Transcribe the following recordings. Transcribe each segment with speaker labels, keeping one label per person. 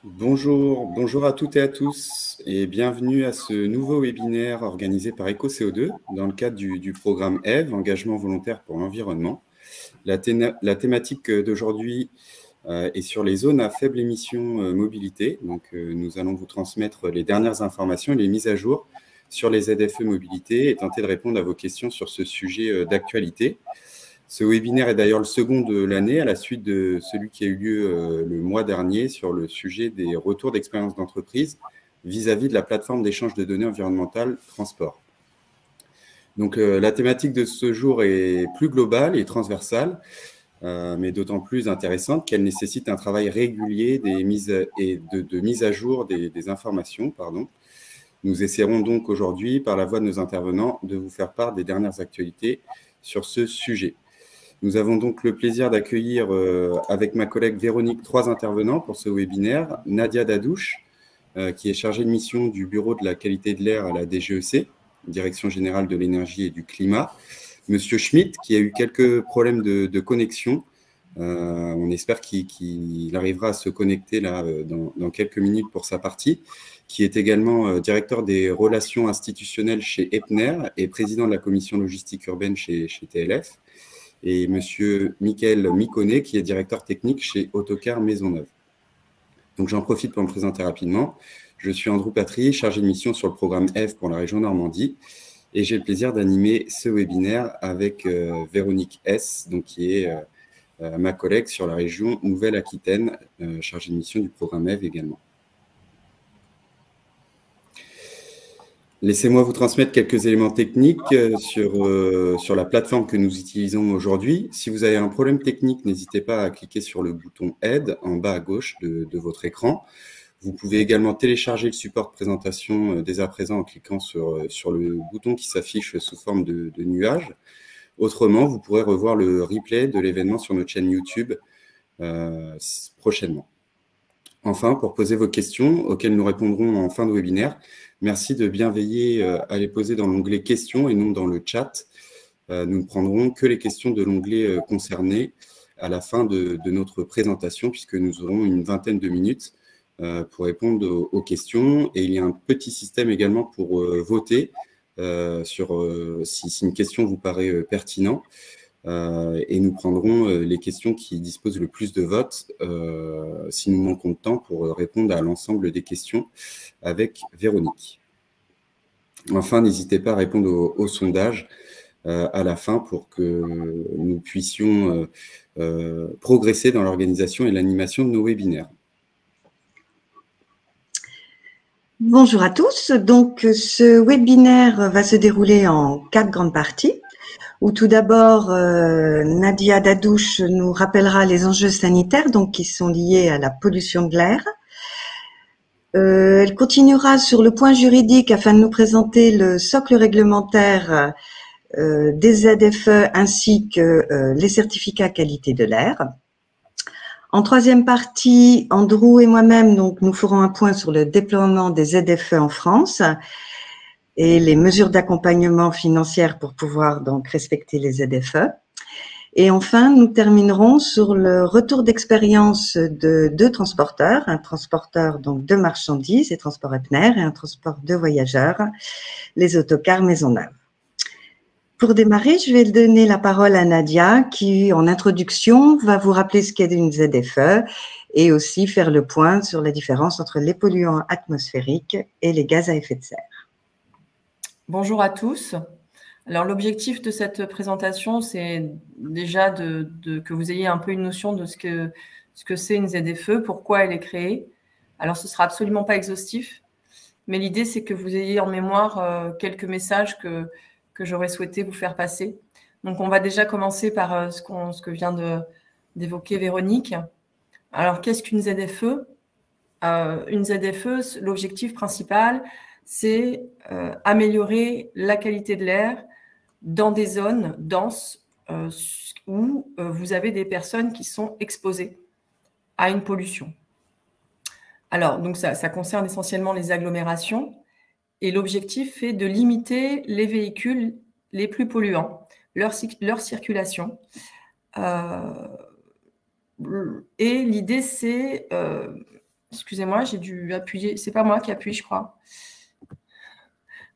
Speaker 1: Bonjour à toutes et à tous et bienvenue à ce nouveau webinaire organisé par EcoCO2 dans le cadre du programme EVE, Engagement volontaire pour l'environnement. La thématique d'aujourd'hui est sur les zones à faible émission mobilité. Donc, nous allons vous transmettre les dernières informations et les mises à jour sur les ZFE mobilité et tenter de répondre à vos questions sur ce sujet d'actualité. Ce webinaire est d'ailleurs le second de l'année, à la suite de celui qui a eu lieu le mois dernier sur le sujet des retours d'expérience d'entreprise vis-à-vis de la plateforme d'échange de données environnementales transport. Donc, la thématique de ce jour est plus globale et transversale, mais d'autant plus intéressante qu'elle nécessite un travail régulier de mise à jour des informations. Nous essaierons donc aujourd'hui, par la voix de nos intervenants, de vous faire part des dernières actualités sur ce sujet. Nous avons donc le plaisir d'accueillir avec ma collègue Véronique 3 intervenants pour ce webinaire. Nadia Dadouche, qui est chargée de mission du Bureau de la qualité de l'air à la DGEC, Direction générale de l'énergie et du climat. Monsieur Schmitt, qui a eu quelques problèmes de connexion. On espère qu'il arrivera à se connecter là dans quelques minutes pour sa partie, qui est également directeur des relations institutionnelles chez Epner et président de la commission logistique urbaine chez TLF. Et monsieur Michael Miconnet, qui est directeur technique chez Autocar Maisonneuve. Donc, j'en profite pour me présenter rapidement. Je suis Andrew Patry, chargé de mission sur le programme EVE pour la région Normandie, et j'ai le plaisir d'animer ce webinaire avec Véronique S, donc, qui est ma collègue sur la région Nouvelle-Aquitaine, chargée de mission du programme EVE également. Laissez-moi vous transmettre quelques éléments techniques sur la plateforme que nous utilisons aujourd'hui. Si vous avez un problème technique, n'hésitez pas à cliquer sur le bouton « Aide » en bas à gauche de votre écran. Vous pouvez également télécharger le support de présentation dès à présent en cliquant sur le bouton qui s'affiche sous forme de nuage. Autrement, vous pourrez revoir le replay de l'événement sur notre chaîne YouTube prochainement. Enfin, pour poser vos questions, auxquelles nous répondrons en fin de webinaire, merci de bien veiller à les poser dans l'onglet « Questions » et non dans le chat. Nous ne prendrons que les questions de l'onglet concerné à la fin de notre présentation, puisque nous aurons une vingtaine de minutes pour répondre aux questions. Et il y a un petit système également pour voter si une question vous paraît pertinente. Et nous prendrons les questions qui disposent le plus de votes si nous manquons de temps pour répondre à l'ensemble des questions avec Véronique. Enfin, n'hésitez pas à répondre au sondage à la fin pour que nous puissions progresser dans l'organisation et l'animation de nos webinaires.
Speaker 2: Bonjour à tous. Donc, ce webinaire va se dérouler en 4 grandes parties, où tout d'abord, Nadia Dadouche nous rappellera les enjeux sanitaires donc qui sont liés à la pollution de l'air. Elle continuera sur le point juridique afin de nous présenter le socle réglementaire des ZFE ainsi que les certificats qualité de l'air. En troisième partie, Andrew et moi-même, donc, nous ferons un point sur le déploiement des ZFE en France et les mesures d'accompagnement financières pour pouvoir donc respecter les ZFE. Et enfin, nous terminerons sur le retour d'expérience de 2 transporteurs, un transporteur donc de marchandises et transport Epner et un transport de voyageurs, les autocars Maisonneuve. Pour démarrer, je vais donner la parole à Nadia qui, en introduction, va vous rappeler ce qu'est une ZFE et aussi faire le point sur la différence entre les polluants atmosphériques et les gaz à effet de serre.
Speaker 3: Bonjour à tous. Alors, l'objectif de cette présentation, c'est déjà que vous ayez un peu une notion de ce que c'est une ZFE, pourquoi elle est créée. Alors, ce ne sera absolument pas exhaustif, mais l'idée, c'est que vous ayez en mémoire quelques messages que j'aurais souhaité vous faire passer. Donc, on va déjà commencer par ce que vient d'évoquer Véronique. Alors, qu'est-ce qu'une ZFE? Une ZFE, l'objectif principal, c'est améliorer la qualité de l'air dans des zones denses où vous avez des personnes qui sont exposées à une pollution. Alors, donc ça concerne essentiellement les agglomérations et l'objectif est de limiter les véhicules les plus polluants, leur circulation. Et l'idée, c'est Excusez-moi, j'ai dû appuyer. C'est pas moi qui appuie, je crois.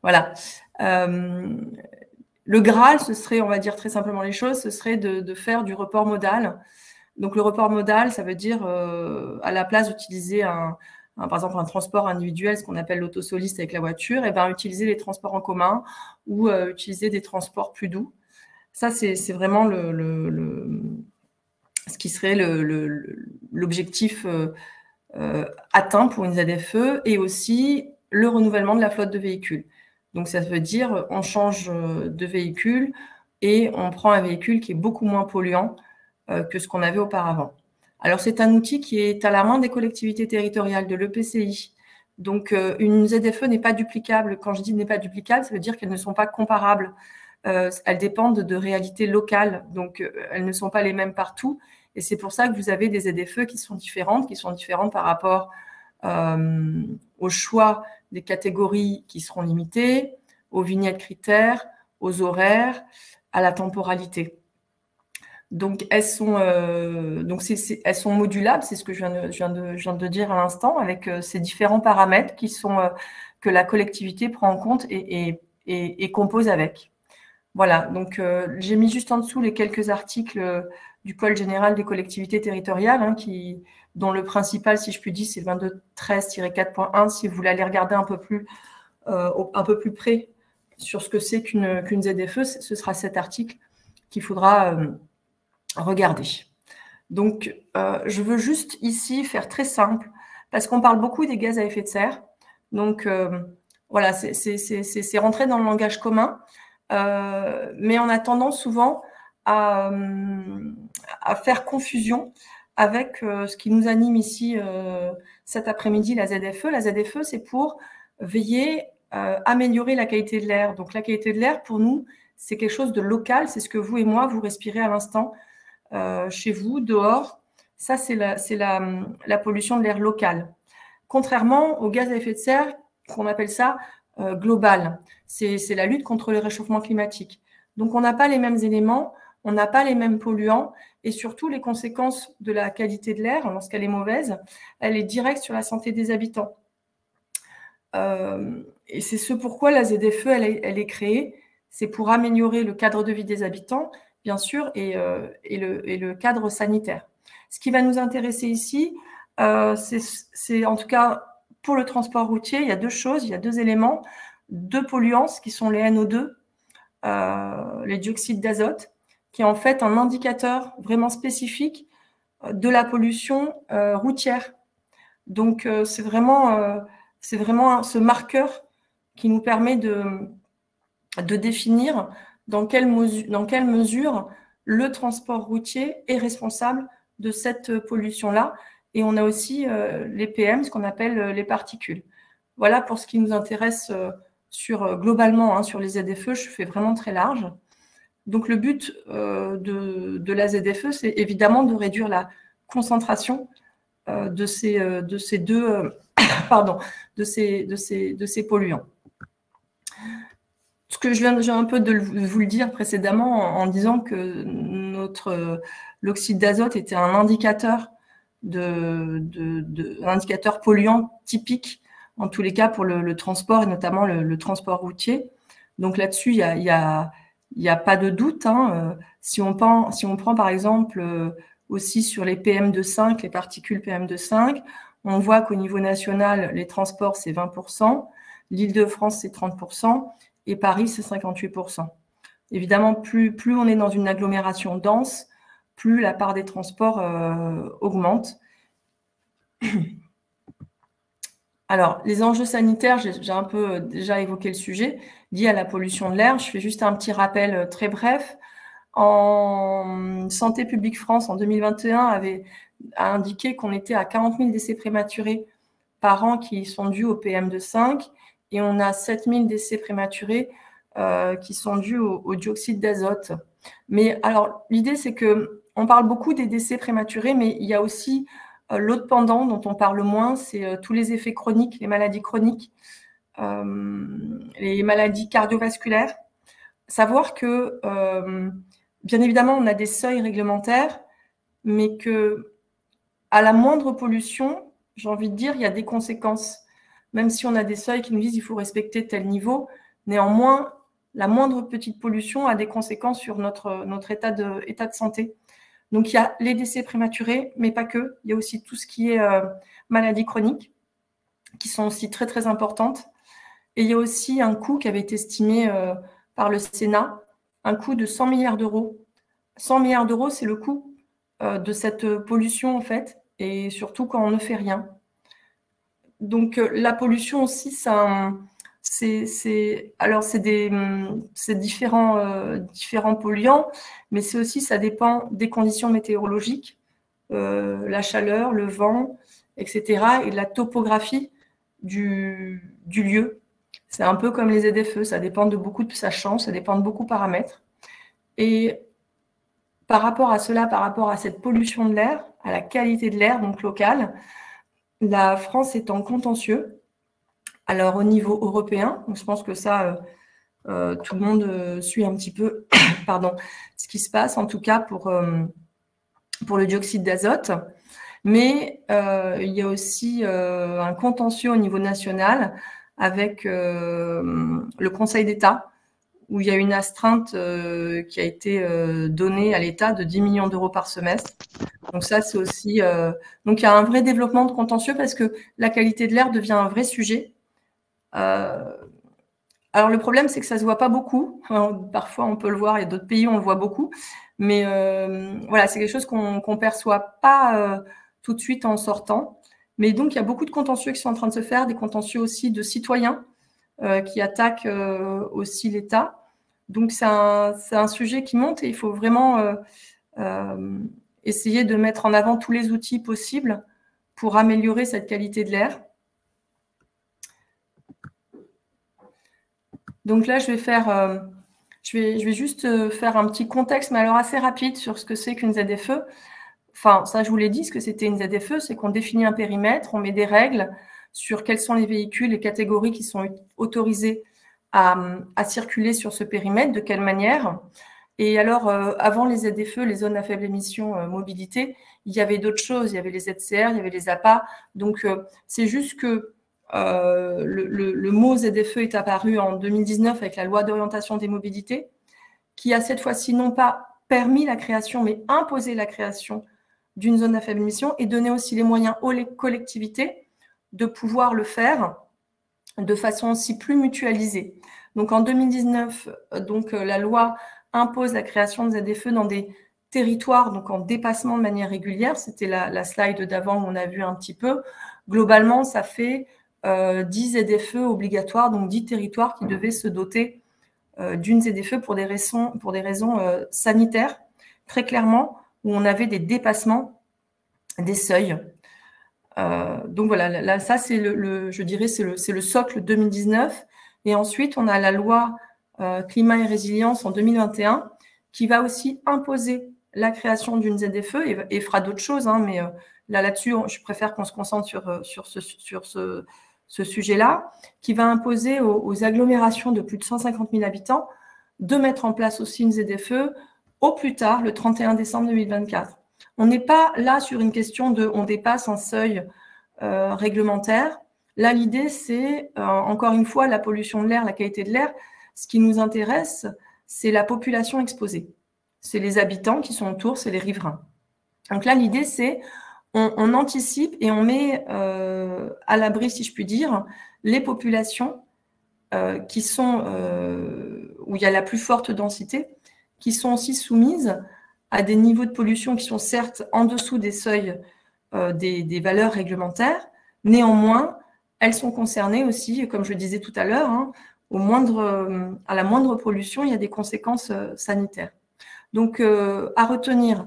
Speaker 3: Voilà. Le Graal, ce serait, on va dire très simplement les choses, ce serait de faire du report modal. Donc, le report modal, ça veut dire, à la place d'utiliser par exemple, un transport individuel, ce qu'on appelle l'autosoliste avec la voiture, et ben, utiliser les transports en commun ou utiliser des transports plus doux. Ça, c'est vraiment ce qui serait l'objectif atteint pour une ZFE, et aussi le renouvellement de la flotte de véhicules. Donc, ça veut dire on change de véhicule et on prend un véhicule qui est beaucoup moins polluant que ce qu'on avait auparavant. Alors, c'est un outil qui est à la main des collectivités territoriales, de l'EPCI. Donc, une ZFE n'est pas duplicable. Quand je dis n'est pas duplicable, ça veut dire qu'elles ne sont pas comparables. Elles dépendent de réalités locales. Donc, elles ne sont pas les mêmes partout. Et c'est pour ça que vous avez des ZFE qui sont différentes par rapport au choix des catégories qui seront limitées, aux vignettes critères, aux horaires, à la temporalité. Donc, elles sont modulables, c'est ce que je viens de dire à l'instant, avec ces différents paramètres que la collectivité prend en compte et compose avec. Voilà, donc j'ai mis juste en dessous les quelques articles du Code général des collectivités territoriales, hein, dont le principal, si je puis dire, c'est 2213-4.1. Si vous voulez aller regarder un peu plus près sur ce que c'est qu'une ZFE, ce sera cet article qu'il faudra regarder. Donc, je veux juste ici faire très simple, parce qu'on parle beaucoup des gaz à effet de serre. Donc, voilà, c'est rentré dans le langage commun, mais on a tendance souvent à faire confusion avec ce qui nous anime ici cet après-midi, la ZFE. La ZFE, c'est pour veiller à améliorer la qualité de l'air. Donc, la qualité de l'air, pour nous, c'est quelque chose de local. C'est ce que vous et moi, vous respirez à l'instant chez vous, dehors. Ça, c'est la pollution de l'air local. Contrairement aux gaz à effet de serre, qu'on appelle ça global. C'est la lutte contre le réchauffement climatique. Donc, on n'a pas les mêmes éléments, on n'a pas les mêmes polluants, et surtout, les conséquences de la qualité de l'air, lorsqu'elle est mauvaise, elle est directe sur la santé des habitants. Et c'est ce pourquoi la ZFE, elle est créée. C'est pour améliorer le cadre de vie des habitants, bien sûr, et le cadre sanitaire. Ce qui va nous intéresser ici, c'est en tout cas pour le transport routier, il y a deux choses, il y a deux éléments, deux polluants qui sont les NO2, les dioxydes d'azote, qui est en fait un indicateur vraiment spécifique de la pollution routière. Donc, c'est vraiment ce marqueur qui nous permet de définir dans quelle mesure le transport routier est responsable de cette pollution-là. Et on a aussi les PM, ce qu'on appelle les particules. Voilà pour ce qui nous intéresse globalement, hein, sur les ZFE, je fais vraiment très large. Donc, le but de la ZFE, c'est évidemment de réduire la concentration de ces polluants. Ce que je viens un peu de vous le dire précédemment en disant que l'oxyde d'azote était un indicateur un indicateur polluant typique, en tous les cas pour le transport et notamment le transport routier. Donc là-dessus, il y a pas de doute, hein. Si on prend par exemple aussi sur les PM2,5, les particules PM2,5, on voit qu'au niveau national, les transports, c'est 20%, l'Île-de-France, c'est 30%, et Paris, c'est 58%. Évidemment, plus on est dans une agglomération dense, plus la part des transports augmente. Alors, les enjeux sanitaires, j'ai un peu déjà évoqué le sujet, lié à la pollution de l'air. Je fais juste un petit rappel très bref. En Santé publique France, en 2021, a indiqué qu'on était à 40 000 décès prématurés par an qui sont dus au PM2,5, et on a 7 000 décès prématurés qui sont dus au dioxyde d'azote. Mais alors, l'idée, c'est qu'on parle beaucoup des décès prématurés, mais il y a aussi l'autre pendant dont on parle moins, c'est tous les effets chroniques, les maladies chroniques, les maladies cardiovasculaires. Savoir que, bien évidemment, on a des seuils réglementaires, mais que à la moindre pollution, j'ai envie de dire, il y a des conséquences. Même si on a des seuils qui nous disent qu'il faut respecter tel niveau, néanmoins, la moindre petite pollution a des conséquences sur notre état de santé. Donc, il y a les décès prématurés, mais pas que. Il y a aussi tout ce qui est maladies chroniques, qui sont aussi très, très importantes. Et il y a aussi un coût qui avait été estimé par le Sénat, un coût de 100 milliards d'euros. 100 milliards d'euros, c'est le coût de cette pollution, en fait, et surtout quand on ne fait rien. Donc, la pollution aussi, c'est différents polluants, mais c'est aussi, ça dépend des conditions météorologiques, la chaleur, le vent, etc., et de la topographie du lieu. C'est un peu comme les ZFE, ça dépend de beaucoup, ça change, ça dépend de beaucoup de paramètres. Et par rapport à cela, par rapport à cette pollution de l'air, à la qualité de l'air, donc locale, la France est en contentieux. Alors, au niveau européen, je pense que ça, tout le monde suit un petit peu pardon, ce qui se passe, en tout cas pour le dioxyde d'azote. Mais il y a aussi un contentieux au niveau national avec le Conseil d'État, où il y a une astreinte qui a été donnée à l'État de 10 millions d'euros par semestre. Donc ça, c'est aussi... donc il y a un vrai développement de contentieux parce que la qualité de l'air devient un vrai sujet. Alors le problème, c'est que ça ne se voit pas beaucoup. Alors, parfois, on peut le voir, il y a d'autres pays où on le voit beaucoup. Mais voilà, c'est quelque chose qu'on ne perçoit pas tout de suite en sortant. Mais donc, il y a beaucoup de contentieux qui sont en train de se faire, des contentieux aussi de citoyens qui attaquent aussi l'État. Donc, c'est un sujet qui monte et il faut vraiment essayer de mettre en avant tous les outils possibles pour améliorer cette qualité de l'air. Donc là, je vais juste faire un petit contexte, mais alors assez rapide sur ce que c'est qu'une ZFE. Enfin, ça, je vous l'ai dit, ce que c'était une ZFE, c'est qu'on définit un périmètre, on met des règles sur quels sont les véhicules, les catégories qui sont autorisées à circuler sur ce périmètre, de quelle manière. Et alors, avant les ZFE, les zones à faible émission mobilité, il y avait d'autres choses. Il y avait les ZCR, il y avait les APA. Donc, c'est juste que le mot ZFE est apparu en 2019 avec la loi d'orientation des mobilités, qui a cette fois-ci non pas permis la création, mais imposé la création d'une zone à faible émission et donné aussi les moyens aux collectivités de pouvoir le faire de façon aussi plus mutualisée. Donc en 2019, la loi impose la création de ZFE dans des territoires, donc en dépassement de manière régulière. C'était la slide d'avant où on a vu un petit peu. Globalement, ça fait 10 ZFE obligatoires, donc 10 territoires qui devaient se doter d'une ZFE pour des raisons sanitaires, très clairement, où on avait des dépassements des seuils. Donc voilà, là, ça c'est je dirais, c'est le socle 2019. Et ensuite, on a la loi climat et résilience en 2021 qui va aussi imposer la création d'une ZFE et fera d'autres choses, hein, mais là-dessus, je préfère qu'on se concentre sur ce sujet-là, qui va imposer aux agglomérations de plus de 150 000 habitants de mettre en place aussi une ZFE au plus tard, le 31 décembre 2024. On n'est pas là sur une question de on dépasse un seuil réglementaire. Là, l'idée, c'est, encore une fois, la pollution de l'air, la qualité de l'air. Ce qui nous intéresse, c'est la population exposée. C'est les habitants qui sont autour, c'est les riverains. Donc là, l'idée, c'est on anticipe et on met à l'abri, si je puis dire, les populations qui sont, où il y a la plus forte densité, qui sont aussi soumises à des niveaux de pollution qui sont certes en dessous des seuils des valeurs réglementaires. Néanmoins, elles sont concernées aussi, comme je le disais tout à l'heure, hein, à la moindre pollution, il y a des conséquences sanitaires. Donc, à retenir,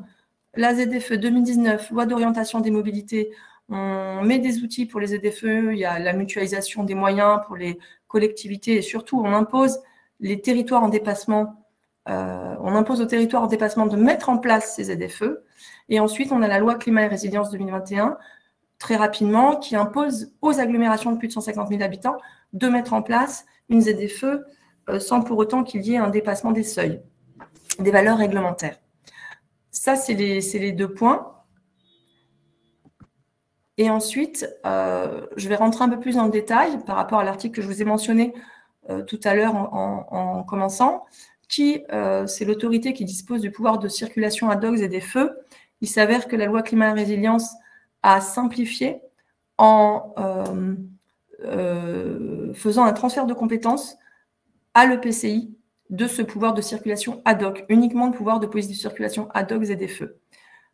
Speaker 3: la ZFE 2019, loi d'orientation des mobilités, on met des outils pour les ZFE, il y a la mutualisation des moyens pour les collectivités et surtout, on impose les territoires en dépassement, on impose aux territoires en dépassement de mettre en place ces ZFE. Et ensuite, on a la loi climat et résilience 2021, très rapidement, qui impose aux agglomérations de plus de 150 000 habitants de mettre en place une ZFE sans pour autant qu'il y ait un dépassement des seuils, des valeurs réglementaires. Ça, c'est les deux points. Et ensuite, je vais rentrer un peu plus dans le détail par rapport à l'article que je vous ai mentionné tout à l'heure en commençant, qui c'est l'autorité qui dispose du pouvoir de circulation ad hoc et des feux. Il s'avère que la loi climat et résilience a simplifié en faisant un transfert de compétences à l'EPCI de ce pouvoir de circulation ad hoc, uniquement le pouvoir de police de circulation ad hoc et des feux.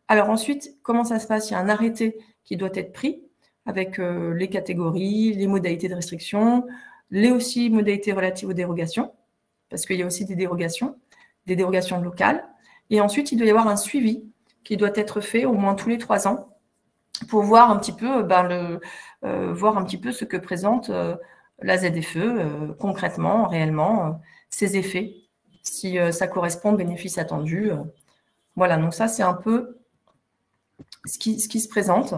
Speaker 3: Alors ensuite, comment ça se passe? Il y a un arrêté qui doit être pris avec les catégories, les modalités de restriction, les aussi modalités relatives aux dérogations, parce qu'il y a aussi des dérogations locales. Et ensuite, il doit y avoir un suivi qui doit être fait au moins tous les 3 ans pour voir un petit peu, voir un petit peu ce que présente la ZFE concrètement, réellement, ses effets, si ça correspond aux bénéfices attendus. Voilà, donc ça, c'est un peu ce qui se présente.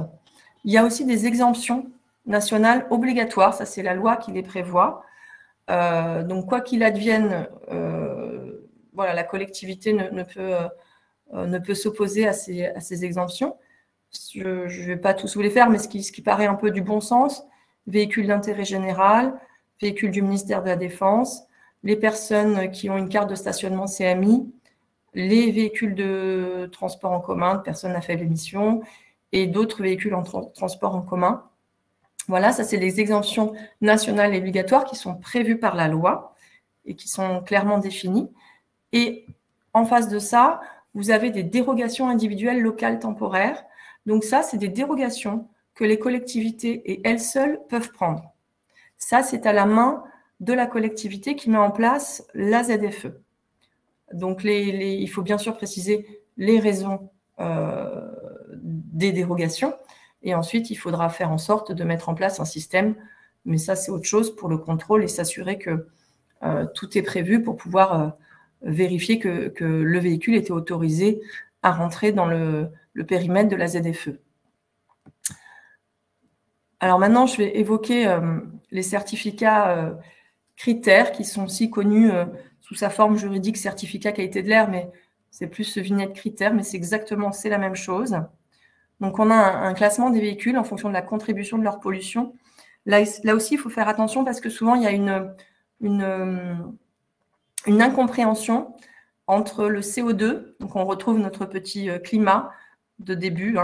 Speaker 3: Il y a aussi des exemptions nationales obligatoires, ça c'est la loi qui les prévoit. Donc quoi qu'il advienne, voilà, la collectivité ne peut s'opposer à ces exemptions. Je ne vais pas tous vous les faire, mais ce qui paraît un peu du bon sens: véhicules d'intérêt général, véhicules du ministère de la Défense, les personnes qui ont une carte de stationnement CMI, les véhicules de transport en commun de personnes à faible émission et d'autres véhicules en transport en commun. Voilà, ça c'est les exemptions nationales et obligatoires qui sont prévues par la loi et qui sont clairement définies. Et en face de ça, vous avez des dérogations individuelles locales temporaires. Donc ça, c'est des dérogations que les collectivités et elles seules peuvent prendre. Ça, c'est à la main de la collectivité qui met en place la ZFE. Donc, il faut bien sûr préciser les raisons des dérogations. Et ensuite, il faudra faire en sorte de mettre en place un système, mais ça, c'est autre chose, pour le contrôle et s'assurer que tout est prévu pour pouvoir vérifier que le véhicule était autorisé à rentrer dans le périmètre de la ZFE. Alors maintenant, je vais évoquer les certificats critères qui sont aussi connus sous sa forme juridique certificat qualité de l'air, mais c'est plus ce vignette critères, mais c'est la même chose. Donc, on a un classement des véhicules en fonction de la contribution de leur pollution. Là aussi, il faut faire attention parce que souvent, il y a une incompréhension entre le CO2, donc on retrouve notre petit climat de début,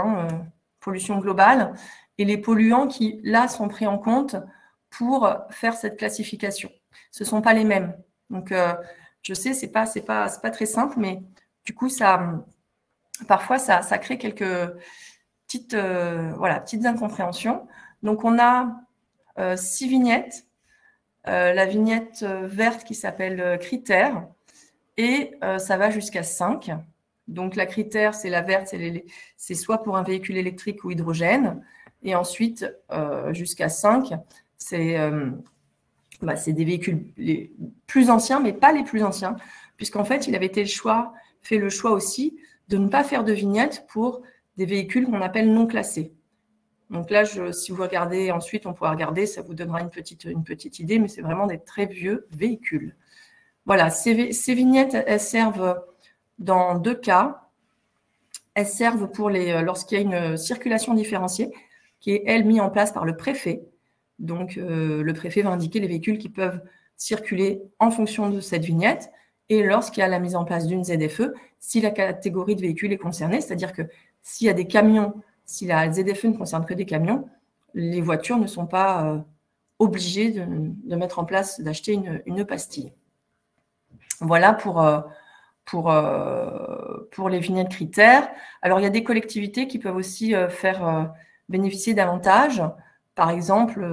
Speaker 3: pollution globale, et les polluants qui, là, sont pris en compte pour faire cette classification. Ce ne sont pas les mêmes. Donc, je sais, c'est pas très simple, mais du coup, parfois, ça crée quelques petites incompréhensions. Donc, on a 6 vignettes. La vignette verte qui s'appelle critères, et ça va jusqu'à 5. Donc, la critère, c'est la verte, c'est soit pour un véhicule électrique ou hydrogène. Et ensuite, jusqu'à 5, c'est des véhicules les plus anciens, mais pas les plus anciens, puisqu'en fait, il avait fait le choix aussi de ne pas faire de vignette pour des véhicules qu'on appelle non classés. Donc là, si vous regardez ensuite, on pourra regarder, ça vous donnera une petite idée, mais c'est vraiment des très vieux véhicules. Voilà, ces vignettes, elles servent dans 2 cas. Elles servent lorsqu'il y a une circulation différenciée, qui est, elle, mise en place par le préfet. Donc, le préfet va indiquer les véhicules qui peuvent circuler en fonction de cette vignette. Et lorsqu'il y a la mise en place d'une ZFE, si la catégorie de véhicules est concernée, c'est-à-dire que s'il y a des camions, si la ZFE ne concerne que des camions, les voitures ne sont pas obligées de mettre en place, d'acheter une pastille. Voilà pour les vignettes critères. Alors, il y a des collectivités qui peuvent aussi faire bénéficier davantage. Par exemple,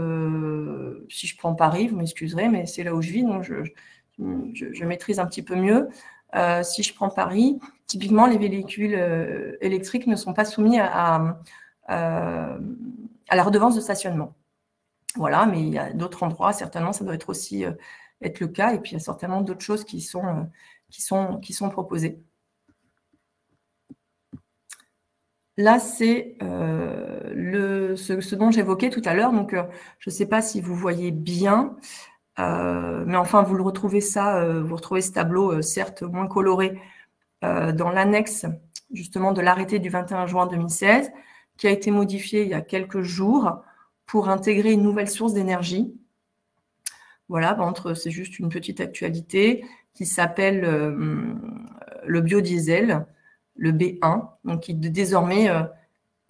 Speaker 3: si je prends Paris, vous m'excuserez, mais c'est là où je vis, donc je maîtrise un petit peu mieux. Si je prends Paris, typiquement, les véhicules électriques ne sont pas soumis à la redevance de stationnement. Voilà, mais il y a d'autres endroits, certainement, ça doit être aussi être le cas. Et puis, il y a certainement d'autres choses qui sont proposées. Là, c'est ce dont j'évoquais tout à l'heure. Donc, je ne sais pas si vous voyez bien, mais enfin, vous retrouvez ce tableau, certes moins coloré, dans l'annexe justement de l'arrêté du 21 juin 2016, qui a été modifié il y a quelques jours pour intégrer une nouvelle source d'énergie. Voilà, c'est juste une petite actualité qui s'appelle le biodiesel, le B1, donc qui désormais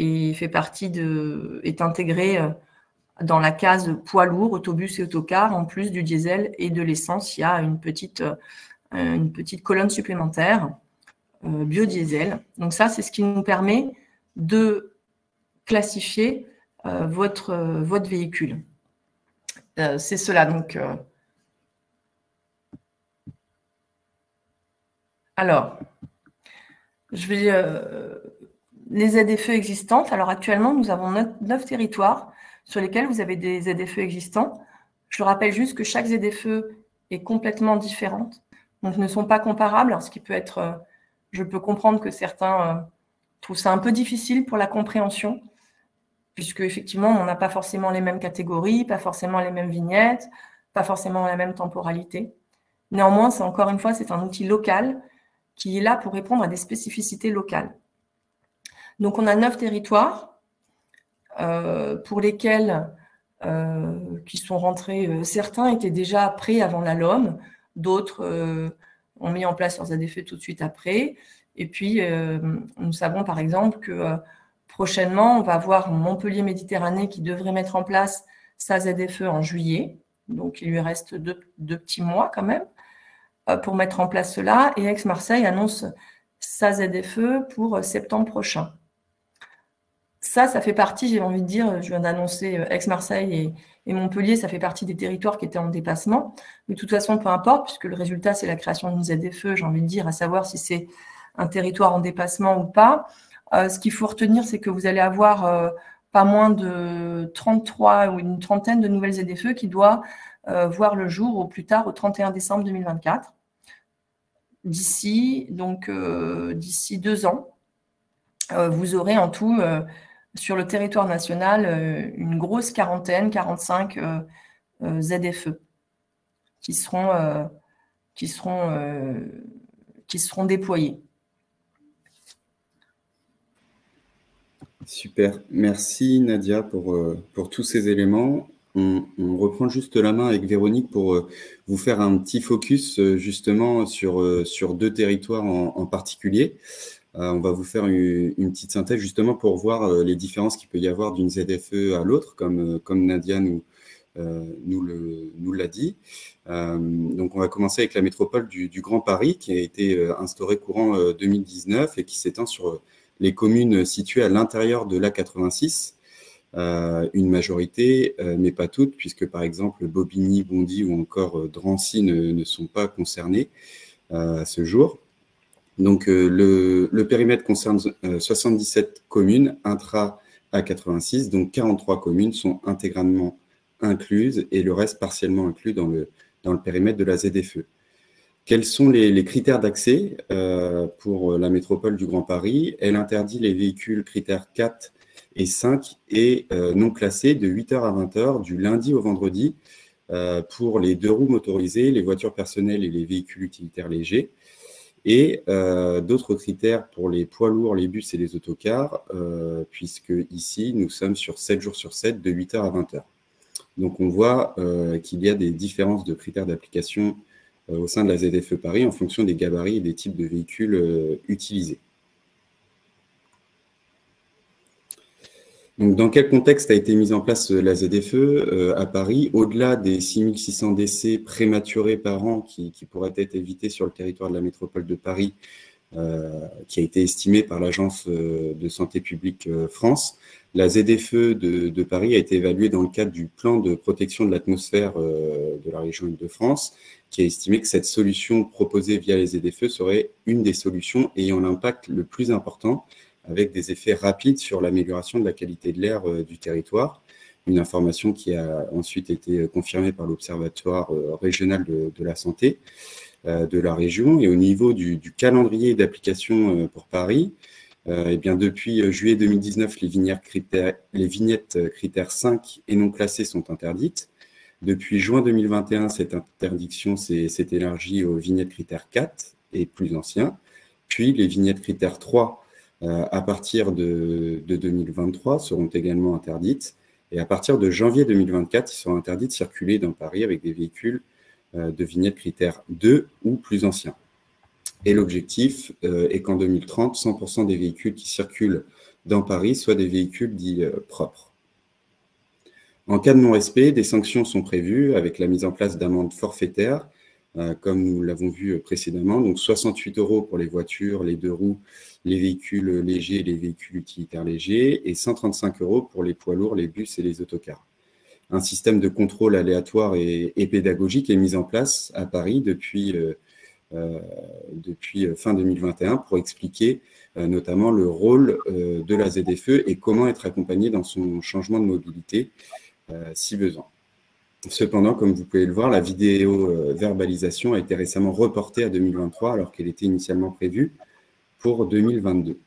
Speaker 3: est intégré dans la case poids lourd, autobus et autocars. En plus du diesel et de l'essence, il y a une petite colonne supplémentaire, biodiesel. Donc ça, c'est ce qui nous permet de classifier votre véhicule. C'est cela. Donc, alors, je vais les ZFE existantes. Alors actuellement, nous avons 9 territoires sur lesquels vous avez des ZFE existants. Je rappelle juste que chaque ZFE est complètement différente, donc ne sont pas comparables. Alors, ce qui peut être, je peux comprendre que certains trouvent ça un peu difficile pour la compréhension, puisque effectivement, on n'a pas forcément les mêmes catégories, pas forcément les mêmes vignettes, pas forcément la même temporalité. Néanmoins, encore une fois, c'est un outil local qui est là pour répondre à des spécificités locales. Donc, on a 9 territoires pour lesquels qui sont rentrés, certains étaient déjà prêts avant la LOM, d'autres ont mis en place leurs ZFE tout de suite après. Et puis, nous savons par exemple que prochainement, on va avoir Montpellier Méditerranée qui devrait mettre en place sa ZFE en juillet. Donc, il lui reste deux petits mois quand même pour mettre en place cela. Et Aix-Marseille annonce sa ZFE pour septembre prochain. Ça fait partie, j'ai envie de dire, je viens d'annoncer Aix-Marseille et Montpellier, ça fait partie des territoires qui étaient en dépassement. Mais de toute façon, peu importe, puisque le résultat, c'est la création d'une ZFE, j'ai envie de dire, à savoir si c'est un territoire en dépassement ou pas. Ce qu'il faut retenir, c'est que vous allez avoir pas moins de 33 ou une trentaine de nouvelles ZFE qui doivent voir le jour au plus tard au 31 décembre 2024. D'ici 2 ans, vous aurez en tout sur le territoire national une grosse 45 ZFE qui seront déployés.
Speaker 1: Super, merci Nadia pour tous ces éléments. On reprend juste la main avec Véronique pour vous faire un petit focus justement sur 2 territoires en particulier. On va vous faire une petite synthèse justement pour voir les différences qu'il peut y avoir d'une ZFE à l'autre, comme Nadia nous l'a dit. Donc, on va commencer avec la métropole du Grand Paris qui a été instaurée courant 2019 et qui s'étend sur les communes situées à l'intérieur de l'A86. Une majorité, mais pas toutes, puisque par exemple Bobigny, Bondy ou encore Drancy ne sont pas concernés à ce jour. Donc le périmètre concerne 77 communes intra-A86, donc 43 communes sont intégralement incluses et le reste partiellement inclus dans le périmètre de la ZFE. Quels sont les critères d'accès pour la métropole du Grand Paris? Elle interdit les véhicules critères 4 et 5 et non classés de 8h à 20h du lundi au vendredi pour les 2 roues motorisées, les voitures personnelles et les véhicules utilitaires légers. Et d'autres critères pour les poids lourds, les bus et les autocars, puisque ici, nous sommes sur 7 jours sur 7, de 8h à 20h. Donc, on voit qu'il y a des différences de critères d'application au sein de la ZFE Paris en fonction des gabarits et des types de véhicules utilisés. Donc, dans quel contexte a été mise en place la ZFE à Paris? Au-delà des 6600 décès prématurés par an qui pourraient être évités sur le territoire de la métropole de Paris, qui a été estimé par l'Agence de santé publique France, la ZFE de Paris a été évaluée dans le cadre du plan de protection de l'atmosphère de la région Île-de-France, qui a estimé que cette solution proposée via les ZFE serait une des solutions ayant l'impact le plus important, avec des effets rapides sur l'amélioration de la qualité de l'air du territoire. Une information qui a ensuite été confirmée par l'Observatoire régional de la santé de la région. Et au niveau du calendrier d'application pour Paris, eh bien, depuis juillet 2019, les vignettes critères 5 et non classées sont interdites. Depuis juin 2021, cette interdiction s'est élargie aux vignettes critères 4 et plus anciens. Puis les vignettes critères 3 à partir de 2023, seront également interdites. Et à partir de janvier 2024, ils seront interdits de circuler dans Paris avec des véhicules de vignette critère 2 ou plus anciens. Et l'objectif est qu'en 2030, 100% des véhicules qui circulent dans Paris soient des véhicules dits propres. En cas de non-respect, des sanctions sont prévues avec la mise en place d'amendes forfaitaires, comme nous l'avons vu précédemment, donc 68 € pour les voitures, les deux roues, les véhicules légers et les véhicules utilitaires légers, et 135 € pour les poids lourds, les bus et les autocars. Un système de contrôle aléatoire et pédagogique est mis en place à Paris depuis fin 2021 pour expliquer notamment le rôle de la ZFE et comment être accompagné dans son changement de mobilité si besoin. Cependant, comme vous pouvez le voir, la vidéo verbalisation a été récemment reportée à 2023 alors qu'elle était initialement prévue pour 2022.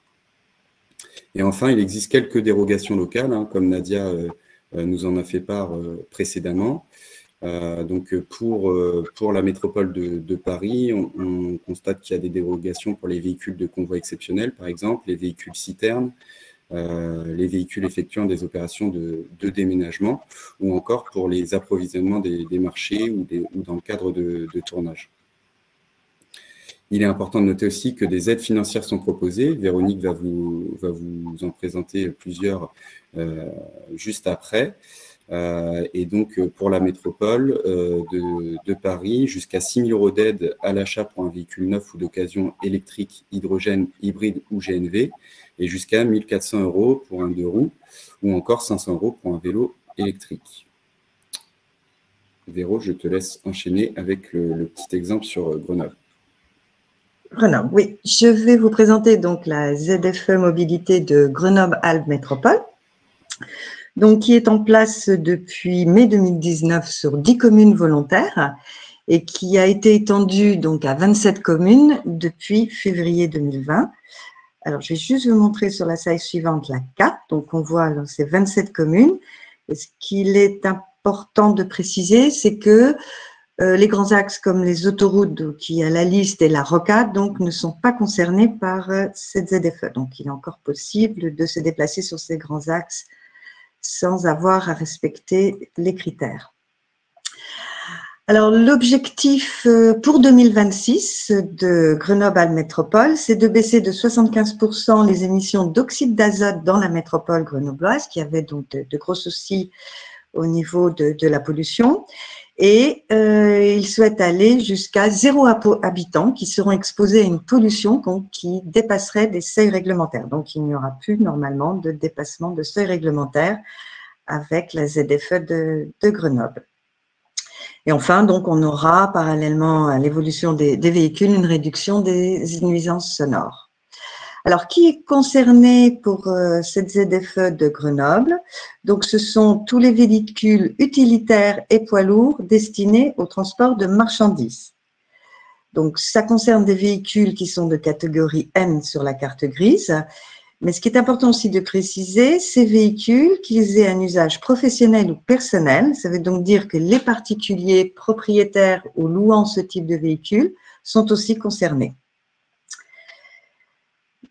Speaker 1: Et enfin, il existe quelques dérogations locales, hein, comme Nadia nous en a fait part précédemment. Donc pour la métropole de Paris, on constate qu'il y a des dérogations pour les véhicules de convoi exceptionnels, par exemple, les véhicules citernes, les véhicules effectuant des opérations de déménagement, ou encore pour les approvisionnements des marchés ou dans le cadre de tournage. Il est important de noter aussi que des aides financières sont proposées. Véronique va vous en présenter plusieurs juste après. Et donc, pour la métropole de Paris, jusqu'à 6 000 € d'aide à l'achat pour un véhicule neuf ou d'occasion électrique, hydrogène, hybride ou GNV, et jusqu'à 1 400 € pour un deux roues, ou encore 500 € pour un vélo électrique. Véro, je te laisse enchaîner avec le petit exemple sur Grenoble.
Speaker 2: Grenoble, oui. Je vais vous présenter donc la ZFE Mobilité de Grenoble-Alpes Métropole, donc qui est en place depuis mai 2019 sur 10 communes volontaires et qui a été étendue donc à 27 communes depuis février 2020. Alors, je vais juste vous montrer sur la slide suivante la carte. Donc, on voit alors, ces 27 communes. Et ce qu'il est important de préciser, c'est que les grands axes comme les autoroutes qui à la liste et la rocade donc ne sont pas concernés par cette ZFE. Donc, il est encore possible de se déplacer sur ces grands axes sans avoir à respecter les critères. Alors, l'objectif pour 2026 de Grenoble-Alpes Métropole, c'est de baisser de 75% les émissions d'oxyde d'azote dans la métropole grenobloise, qui avait donc de gros soucis au niveau de la pollution. Et il souhaite aller jusqu'à 0 habitants qui seront exposés à une pollution qui dépasserait des seuils réglementaires. Donc, il n'y aura plus normalement de dépassement de seuils réglementaires avec la ZFE de Grenoble. Et enfin, donc, on aura parallèlement à l'évolution des véhicules une réduction des nuisances sonores. Alors, qui est concerné pour cette ZFE de Grenoble? Donc, ce sont tous les véhicules utilitaires et poids lourds destinés au transport de marchandises. Donc, ça concerne des véhicules qui sont de catégorie N sur la carte grise. Mais ce qui est important aussi de préciser, ces véhicules, qu'ils aient un usage professionnel ou personnel, ça veut donc dire que les particuliers, propriétaires ou louant ce type de véhicule sont aussi concernés.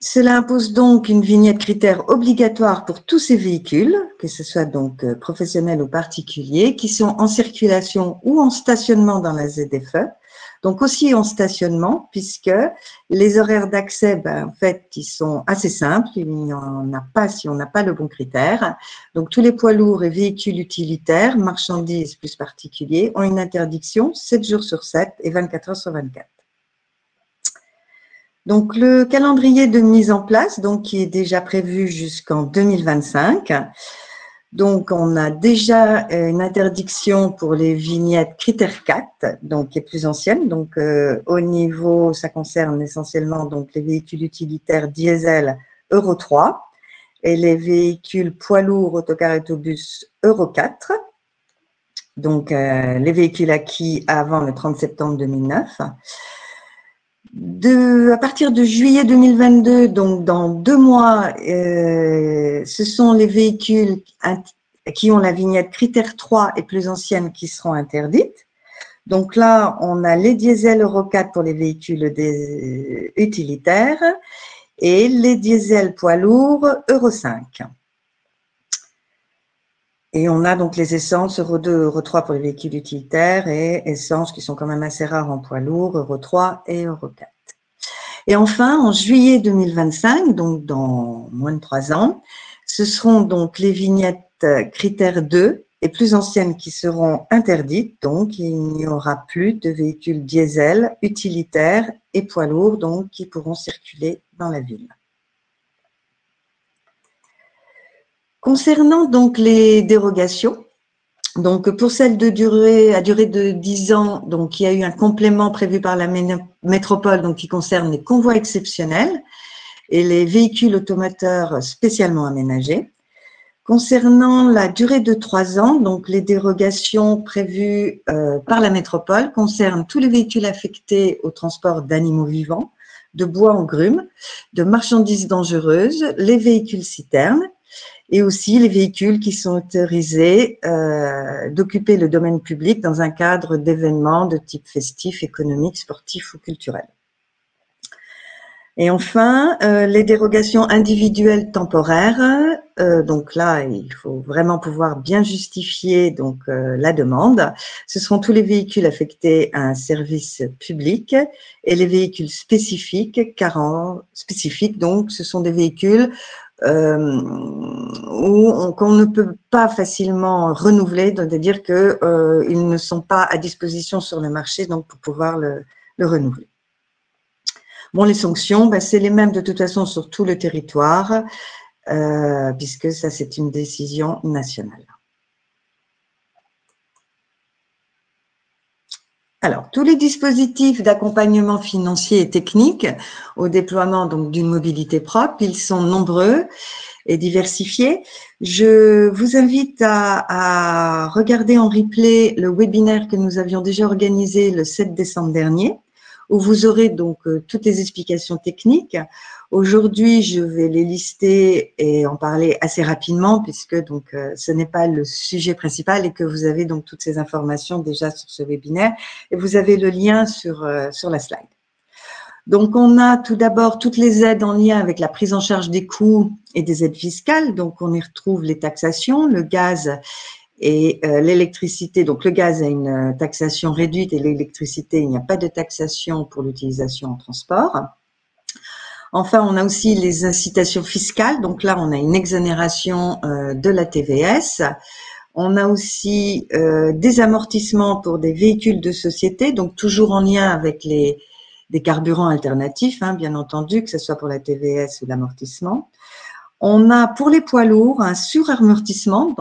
Speaker 2: Cela impose donc une vignette critère obligatoire pour tous ces véhicules, que ce soit donc professionnels ou particuliers, qui sont en circulation ou en stationnement dans la ZFE. Donc aussi en stationnement, puisque les horaires d'accès, en fait, ils sont assez simples. Il n'y en a pas si on n'a pas le bon critère. Donc tous les poids lourds et véhicules utilitaires, marchandises plus particuliers, ont une interdiction 7 jours sur 7 et 24 heures sur 24. Donc, le calendrier de mise en place, donc, qui est déjà prévu jusqu'en 2025. Donc, on a déjà une interdiction pour les vignettes critère 4, donc qui est plus ancienne. Donc, au niveau, ça concerne essentiellement donc les véhicules utilitaires diesel Euro 3 et les véhicules poids lourds, autocars et autobus Euro 4. Donc, les véhicules acquis avant le 30 septembre 2009. À partir de juillet 2022, donc dans 2 mois, ce sont les véhicules qui ont la vignette critère 3 et plus ancienne qui seront interdites. Donc là, on a les diesels Euro 4 pour les véhicules utilitaires et les diesels poids lourds Euro 5. Et on a donc les essences Euro 2, Euro 3 pour les véhicules utilitaires et essences qui sont quand même assez rares en poids lourd, Euro 3 et Euro 4. Et enfin, en juillet 2025, donc dans moins de 3 ans, ce seront donc les vignettes critères 2 et plus anciennes qui seront interdites. Donc, il n'y aura plus de véhicules diesel, utilitaires et poids lourds donc, qui pourront circuler dans la ville. Concernant donc les dérogations, donc pour celle à durée de 10 ans, donc il y a eu un complément prévu par la métropole donc qui concerne les convois exceptionnels et les véhicules automoteurs spécialement aménagés. Concernant la durée de 3 ans, donc les dérogations prévues par la métropole concernent tous les véhicules affectés au transport d'animaux vivants, de bois en grumes, de marchandises dangereuses, les véhicules citernes, et aussi les véhicules qui sont autorisés d'occuper le domaine public dans un cadre d'événements de type festif, économique, sportif ou culturel. Et enfin, les dérogations individuelles temporaires. Donc là, il faut vraiment pouvoir bien justifier donc la demande. Ce seront tous les véhicules affectés à un service public et les véhicules spécifiques, donc ce sont des véhicules qu'on ne peut pas facilement renouveler, c'est-à-dire qu'ils ne sont pas à disposition sur le marché donc pour pouvoir le renouveler. Bon, les sanctions, c'est les mêmes de toute façon sur tout le territoire, puisque ça, c'est une décision nationale. Alors, tous les dispositifs d'accompagnement financier et technique au déploiement donc d'une mobilité propre, ils sont nombreux et diversifiés. Je vous invite à regarder en replay le webinaire que nous avions déjà organisé le 7 décembre dernier, où vous aurez donc toutes les explications techniques. Aujourd'hui, je vais les lister et en parler assez rapidement puisque donc ce n'est pas le sujet principal et que vous avez donc toutes ces informations déjà sur ce webinaire et vous avez le lien sur la slide. Donc, on a tout d'abord toutes les aides en lien avec la prise en charge des coûts et des aides fiscales. Donc, on y retrouve les taxations, le gaz et l'électricité. Donc, le gaz a une taxation réduite et l'électricité, il n'y a pas de taxation pour l'utilisation en transport. Enfin, on a aussi les incitations fiscales. Donc là, on a une exonération de la TVS. On a aussi des amortissements pour des véhicules de société, donc toujours en lien avec des carburants alternatifs, hein, bien entendu, que ce soit pour la TVS ou l'amortissement. On a pour les poids lourds un suramortissement,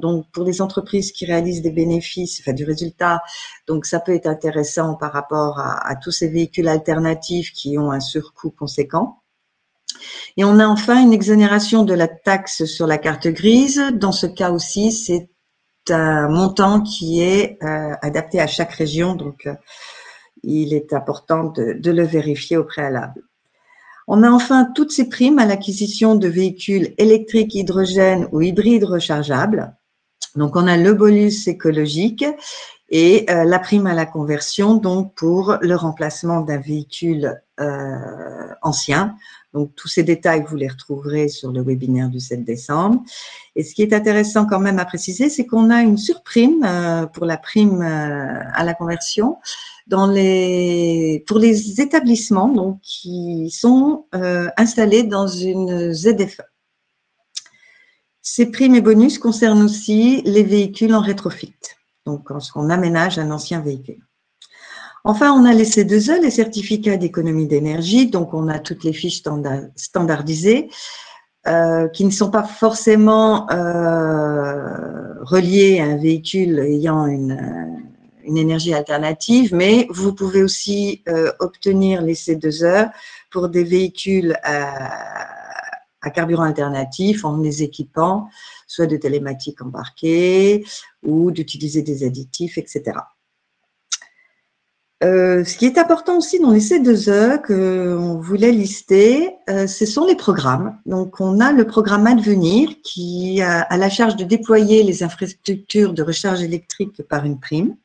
Speaker 2: donc pour les entreprises qui réalisent des bénéfices, enfin du résultat, donc ça peut être intéressant par rapport à tous ces véhicules alternatifs qui ont un surcoût conséquent. Et on a enfin une exonération de la taxe sur la carte grise. Dans ce cas aussi, c'est un montant qui est adapté à chaque région, donc il est important de le vérifier au préalable. On a enfin toutes ces primes à l'acquisition de véhicules électriques, hydrogène ou hybrides rechargeables. Donc, on a le bonus écologique et la prime à la conversion donc pour le remplacement d'un véhicule ancien. Donc, tous ces détails, vous les retrouverez sur le webinaire du 7 décembre. Et ce qui est intéressant quand même à préciser, c'est qu'on a une surprime pour la prime à la conversion pour les établissements donc, qui sont installés dans une ZFE. Ces primes et bonus concernent aussi les véhicules en rétrofit, donc lorsqu'on aménage un ancien véhicule. Enfin, on a les C2E, les certificats d'économie d'énergie, donc on a toutes les fiches standardisées qui ne sont pas forcément reliées à un véhicule ayant une énergie alternative, mais vous pouvez aussi obtenir les C2E pour des véhicules à carburant alternatif en les équipant, soit de télématique embarquée ou d'utiliser des additifs, etc. Ce qui est important aussi dans les C2E qu'on voulait lister, ce sont les programmes. Donc, on a le programme Advenir qui a la charge de déployer les infrastructures de recharge électrique par une prime.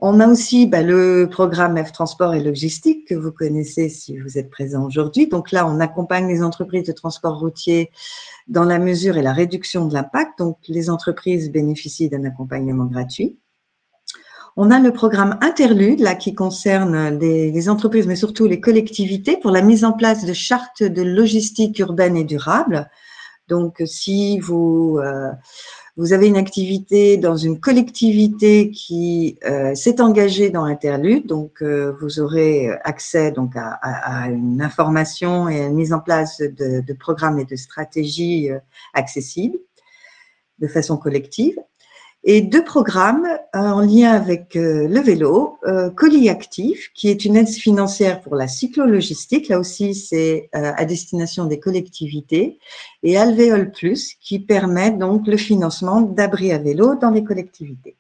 Speaker 2: On a aussi le programme F Transport et Logistique que vous connaissez si vous êtes présent aujourd'hui. Donc là, on accompagne les entreprises de transport routier dans la mesure et la réduction de l'impact. Donc, les entreprises bénéficient d'un accompagnement gratuit. On a le programme Interlude, là, qui concerne les entreprises, mais surtout les collectivités, pour la mise en place de chartes de logistique urbaine et durable. Donc, si vous avez une activité dans une collectivité qui s'est engagée dans Interlude, donc vous aurez accès donc à une information et à une mise en place de programmes et de stratégies accessibles de façon collective. Et 2 programmes en lien avec le vélo, Colis Actif, qui est une aide financière pour la cyclo-logistique, là aussi c'est à destination des collectivités, et Alvéole Plus, qui permet donc le financement d'abris à vélo dans les collectivités.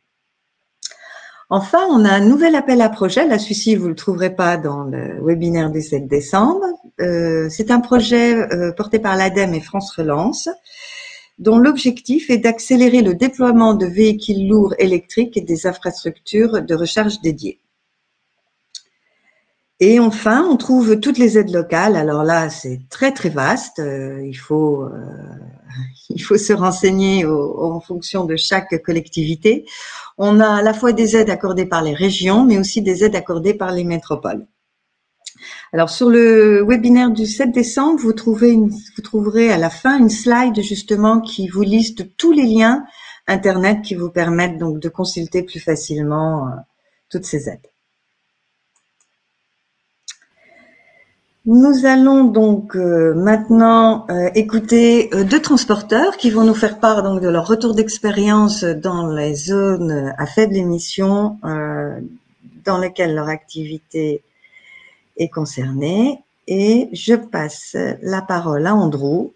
Speaker 2: Enfin, on a un nouvel appel à projet, là celui-ci vous ne le trouverez pas dans le webinaire du 7 décembre, c'est un projet porté par l'ADEME et France Relance, dont l'objectif est d'accélérer le déploiement de véhicules lourds électriques et des infrastructures de recharge dédiées. Et enfin, on trouve toutes les aides locales. Alors là, c'est très très vaste. Il faut se renseigner en fonction de chaque collectivité. On a à la fois des aides accordées par les régions, mais aussi des aides accordées par les métropoles. Alors, sur le webinaire du 7 décembre, vous trouverez à la fin une slide justement qui vous liste tous les liens Internet qui vous permettent donc de consulter plus facilement toutes ces aides. Nous allons donc maintenant écouter 2 transporteurs qui vont nous faire part donc de leur retour d'expérience dans les zones à faible émission dans lesquelles leur activité est concernée. Et je passe la parole à Andrew.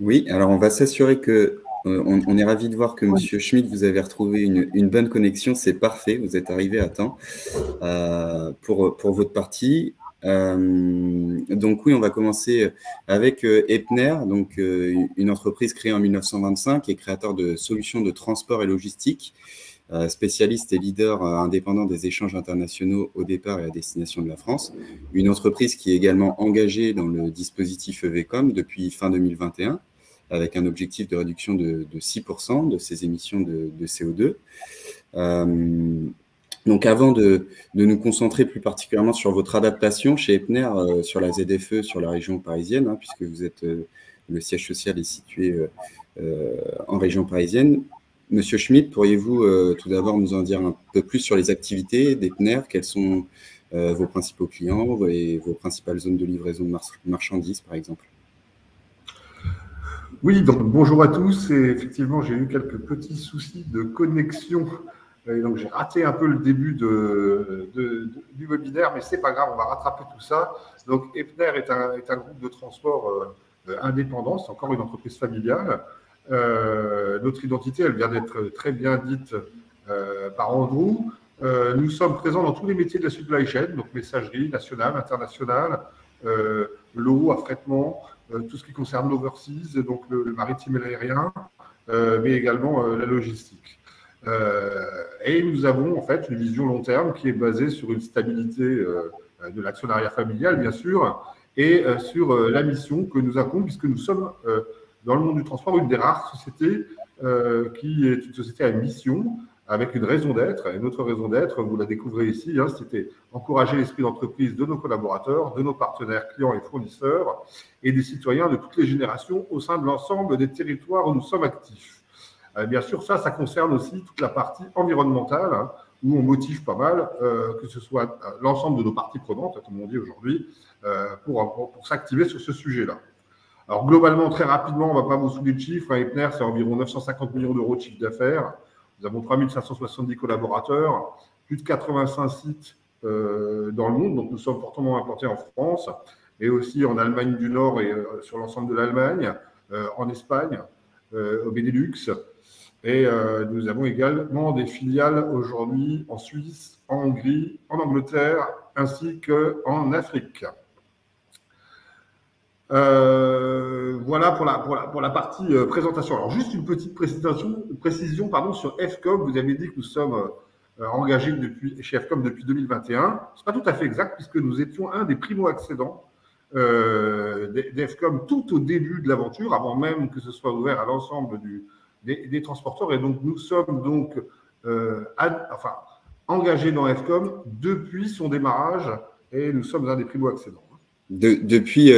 Speaker 1: Oui, alors on va s'assurer que on est ravi de voir que Monsieur Schmitt, vous avez retrouvé une bonne connexion, c'est parfait, vous êtes arrivé à temps pour votre partie. Donc oui, on va commencer avec Epner, donc une entreprise créée en 1925 et créateur de solutions de transport et logistique, spécialiste et leader indépendant des échanges internationaux au départ et à destination de la France. Une entreprise qui est également engagée dans le dispositif EVCOM depuis fin 2021, avec un objectif de réduction de 6% de ses émissions de CO2. Donc, avant de nous concentrer plus particulièrement sur votre adaptation chez Epner, sur la ZFE, sur la région parisienne, hein, puisque vous êtes le siège social est situé en région parisienne, Monsieur Schmitt, pourriez-vous tout d'abord nous en dire un peu plus sur les activités d'Epner? Quels sont vos principaux clients et vos principales zones de livraison de marchandises, par exemple?
Speaker 4: Oui, donc bonjour à tous. Et effectivement, j'ai eu quelques petits soucis de connexion. Et donc, j'ai raté un peu le début du webinaire, mais c'est pas grave, on va rattraper tout ça. Donc, Epner est un groupe de transport indépendant, c'est encore une entreprise familiale. Notre identité, elle vient d'être très bien dite par Andrew. Nous sommes présents dans tous les métiers de la supply chain, donc messagerie nationale, internationale, l'eau, affrètement, tout ce qui concerne l'overseas, donc le maritime et l'aérien, mais également la logistique. Et nous avons en fait une vision long terme qui est basée sur une stabilité de l'actionnariat familial, bien sûr, et sur la mission que nous avons, puisque nous sommes dans le monde du transport une des rares sociétés qui est une société à mission, avec une raison d'être. Et notre raison d'être, vous la découvrez ici, hein, c'était encourager l'esprit d'entreprise de nos collaborateurs, de nos partenaires clients et fournisseurs, et des citoyens de toutes les générations au sein de l'ensemble des territoires où nous sommes actifs. Bien sûr, ça concerne aussi toute la partie environnementale, hein, où on motive pas mal, que ce soit l'ensemble de nos parties prenantes, comme on dit aujourd'hui, pour s'activer sur ce sujet-là. Alors, globalement, très rapidement, on ne va pas vous soulever de chiffres. À Epner, c'est environ 950 millions d'euros de chiffre d'affaires. Nous avons 3570 collaborateurs, plus de 85 sites dans le monde. Donc, nous sommes fortement implantés en France, mais aussi en Allemagne du Nord et sur l'ensemble de l'Allemagne, en Espagne, au Benelux. Et nous avons également des filiales aujourd'hui en Suisse, en Hongrie, en Angleterre, ainsi qu'en Afrique. Voilà pour la partie présentation. Alors, juste une petite précision sur FCOM. Vous avez dit que nous sommes engagé chez FCOM depuis 2021. Ce n'est pas tout à fait exact, puisque nous étions un des primo-accédants d'FCOM tout au début de l'aventure, avant même que ce soit ouvert à l'ensemble des transporteurs. Et donc, nous sommes donc engagés dans FCOM depuis son démarrage, et nous sommes un des primo-accédants.
Speaker 1: Depuis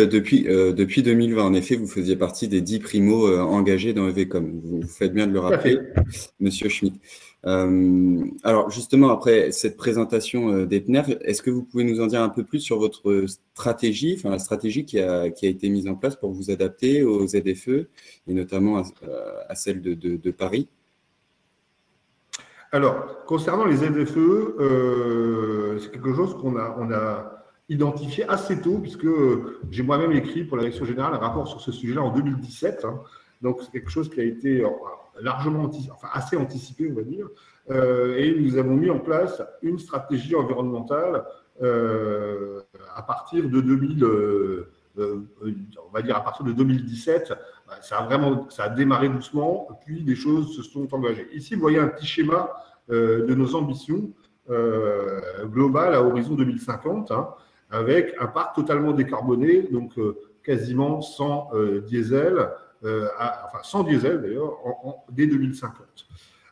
Speaker 1: 2020, en effet, vous faisiez partie des 10 primos engagés dans EVCOM. Vous faites bien de le rappeler, Monsieur Schmitt. Alors, justement, après cette présentation d'Epner, est-ce que vous pouvez nous en dire un peu plus sur votre stratégie, enfin la stratégie qui a été mise en place pour vous adapter aux ZFE, et notamment à celle de Paris?
Speaker 4: Alors, concernant les ZFE, c'est quelque chose qu'on a identifié assez tôt, puisque j'ai moi-même écrit pour la Direction générale un rapport sur ce sujet-là en 2017. Hein. Donc, c'est quelque chose qui a été largement assez anticipé, on va dire. Et nous avons mis en place une stratégie environnementale à partir de 2017. Ça a démarré doucement, puis les choses se sont engagées. Ici, vous voyez un petit schéma de nos ambitions globales à horizon 2050, hein, avec un parc totalement décarboné, donc quasiment sans diesel, sans diesel d'ailleurs, dès 2050.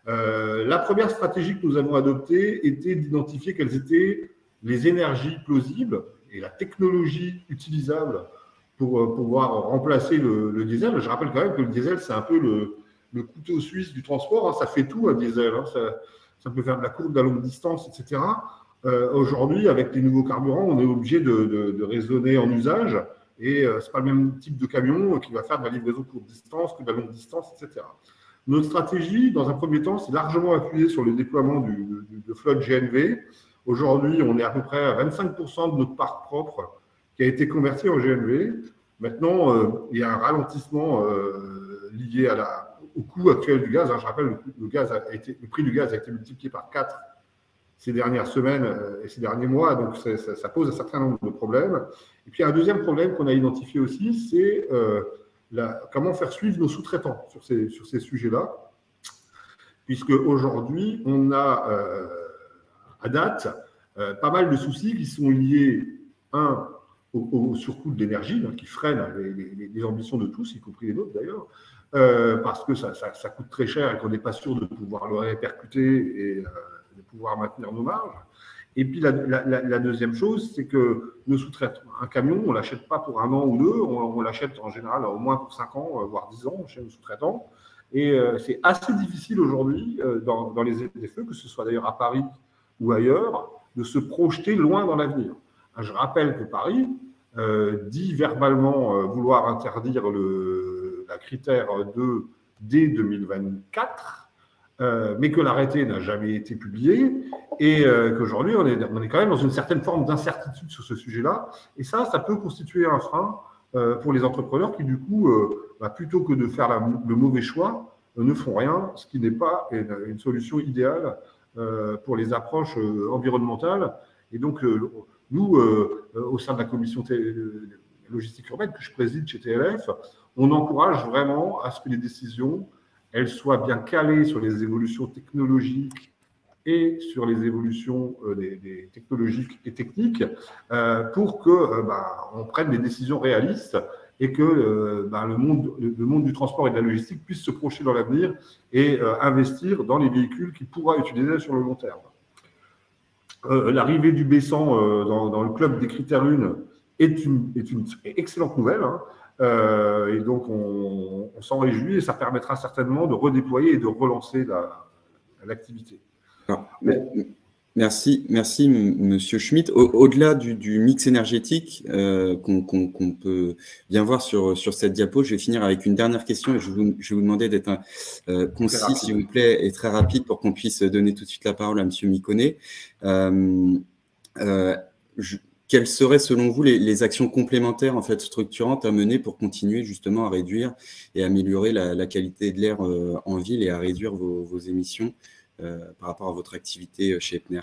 Speaker 4: La première stratégie que nous avons adoptée était d'identifier quelles étaient les énergies plausibles et la technologie utilisable pour pouvoir remplacer le diesel. Je rappelle quand même que le diesel, c'est un peu le couteau suisse du transport. Hein, ça fait tout, un diesel. Hein, ça peut faire de la courte, de la longue distance, etc. Aujourd'hui, avec les nouveaux carburants, on est obligé de raisonner en usage. Et ce n'est pas le même type de camion qui va faire de la livraison courte distance que de la longue distance, etc. Notre stratégie, dans un premier temps, c'est largement appuyée sur le déploiement de flotte GNV. Aujourd'hui, on est à peu près à 25% de notre parc propre qui a été converti en GNV. Maintenant, il y a un ralentissement lié au coût actuel du gaz. Hein. Je rappelle, le prix du gaz a été multiplié par 4 ces dernières semaines et ces derniers mois, donc ça pose un certain nombre de problèmes. Et puis, un deuxième problème qu'on a identifié aussi, c'est comment faire suivre nos sous-traitants sur ces sujets-là, puisque aujourd'hui, on a à date pas mal de soucis qui sont liés, au surcoût de l'énergie, qui freine les ambitions de tous, y compris les nôtres d'ailleurs, parce que ça coûte très cher et qu'on n'est pas sûr de pouvoir le répercuter et de pouvoir maintenir nos marges. Et puis la deuxième chose, c'est que nos sous-traitants, un camion, on ne l'achète pas pour 1 an ou 2, on l'achète en général au moins pour 5 ans, voire 10 ans chez nos sous-traitants. Et c'est assez difficile aujourd'hui dans les ZFE, que ce soit d'ailleurs à Paris ou ailleurs, de se projeter loin dans l'avenir. Je rappelle que Paris dit verbalement vouloir interdire la critère 2 dès 2024, mais que l'arrêté n'a jamais été publié et qu'aujourd'hui, on est quand même dans une certaine forme d'incertitude sur ce sujet-là. Et ça peut constituer un frein pour les entrepreneurs qui, du coup, plutôt que de faire le mauvais choix, ne font rien, ce qui n'est pas une solution idéale pour les approches environnementales. Et donc, nous, au sein de la commission logistique urbaine que je préside chez TLF, on encourage vraiment à ce que les décisions elles soient bien calées sur les évolutions technologiques et sur les évolutions des technologiques et techniques pour qu'on prenne des décisions réalistes et que le monde du transport et de la logistique puisse se projeter dans l'avenir et investir dans les véhicules qu'il pourra utiliser sur le long terme. L'arrivée du B100 dans le club des critères 1 est une excellente nouvelle. Hein. Et donc, on s'en réjouit et ça permettra certainement de redéployer et de relancer l'activité.
Speaker 1: Merci, Monsieur Schmitt. Au-delà du mix énergétique qu'on peut bien voir sur cette diapo, je vais finir avec une dernière question et je vais vous demander d'être concis, s'il vous plaît, et très rapide pour qu'on puisse donner tout de suite la parole à Monsieur Miconnet. Quelles seraient, selon vous, les actions complémentaires, en fait, structurantes à mener pour continuer justement à réduire et améliorer la qualité de l'air en ville et à réduire vos émissions par rapport à votre activité chez Epner?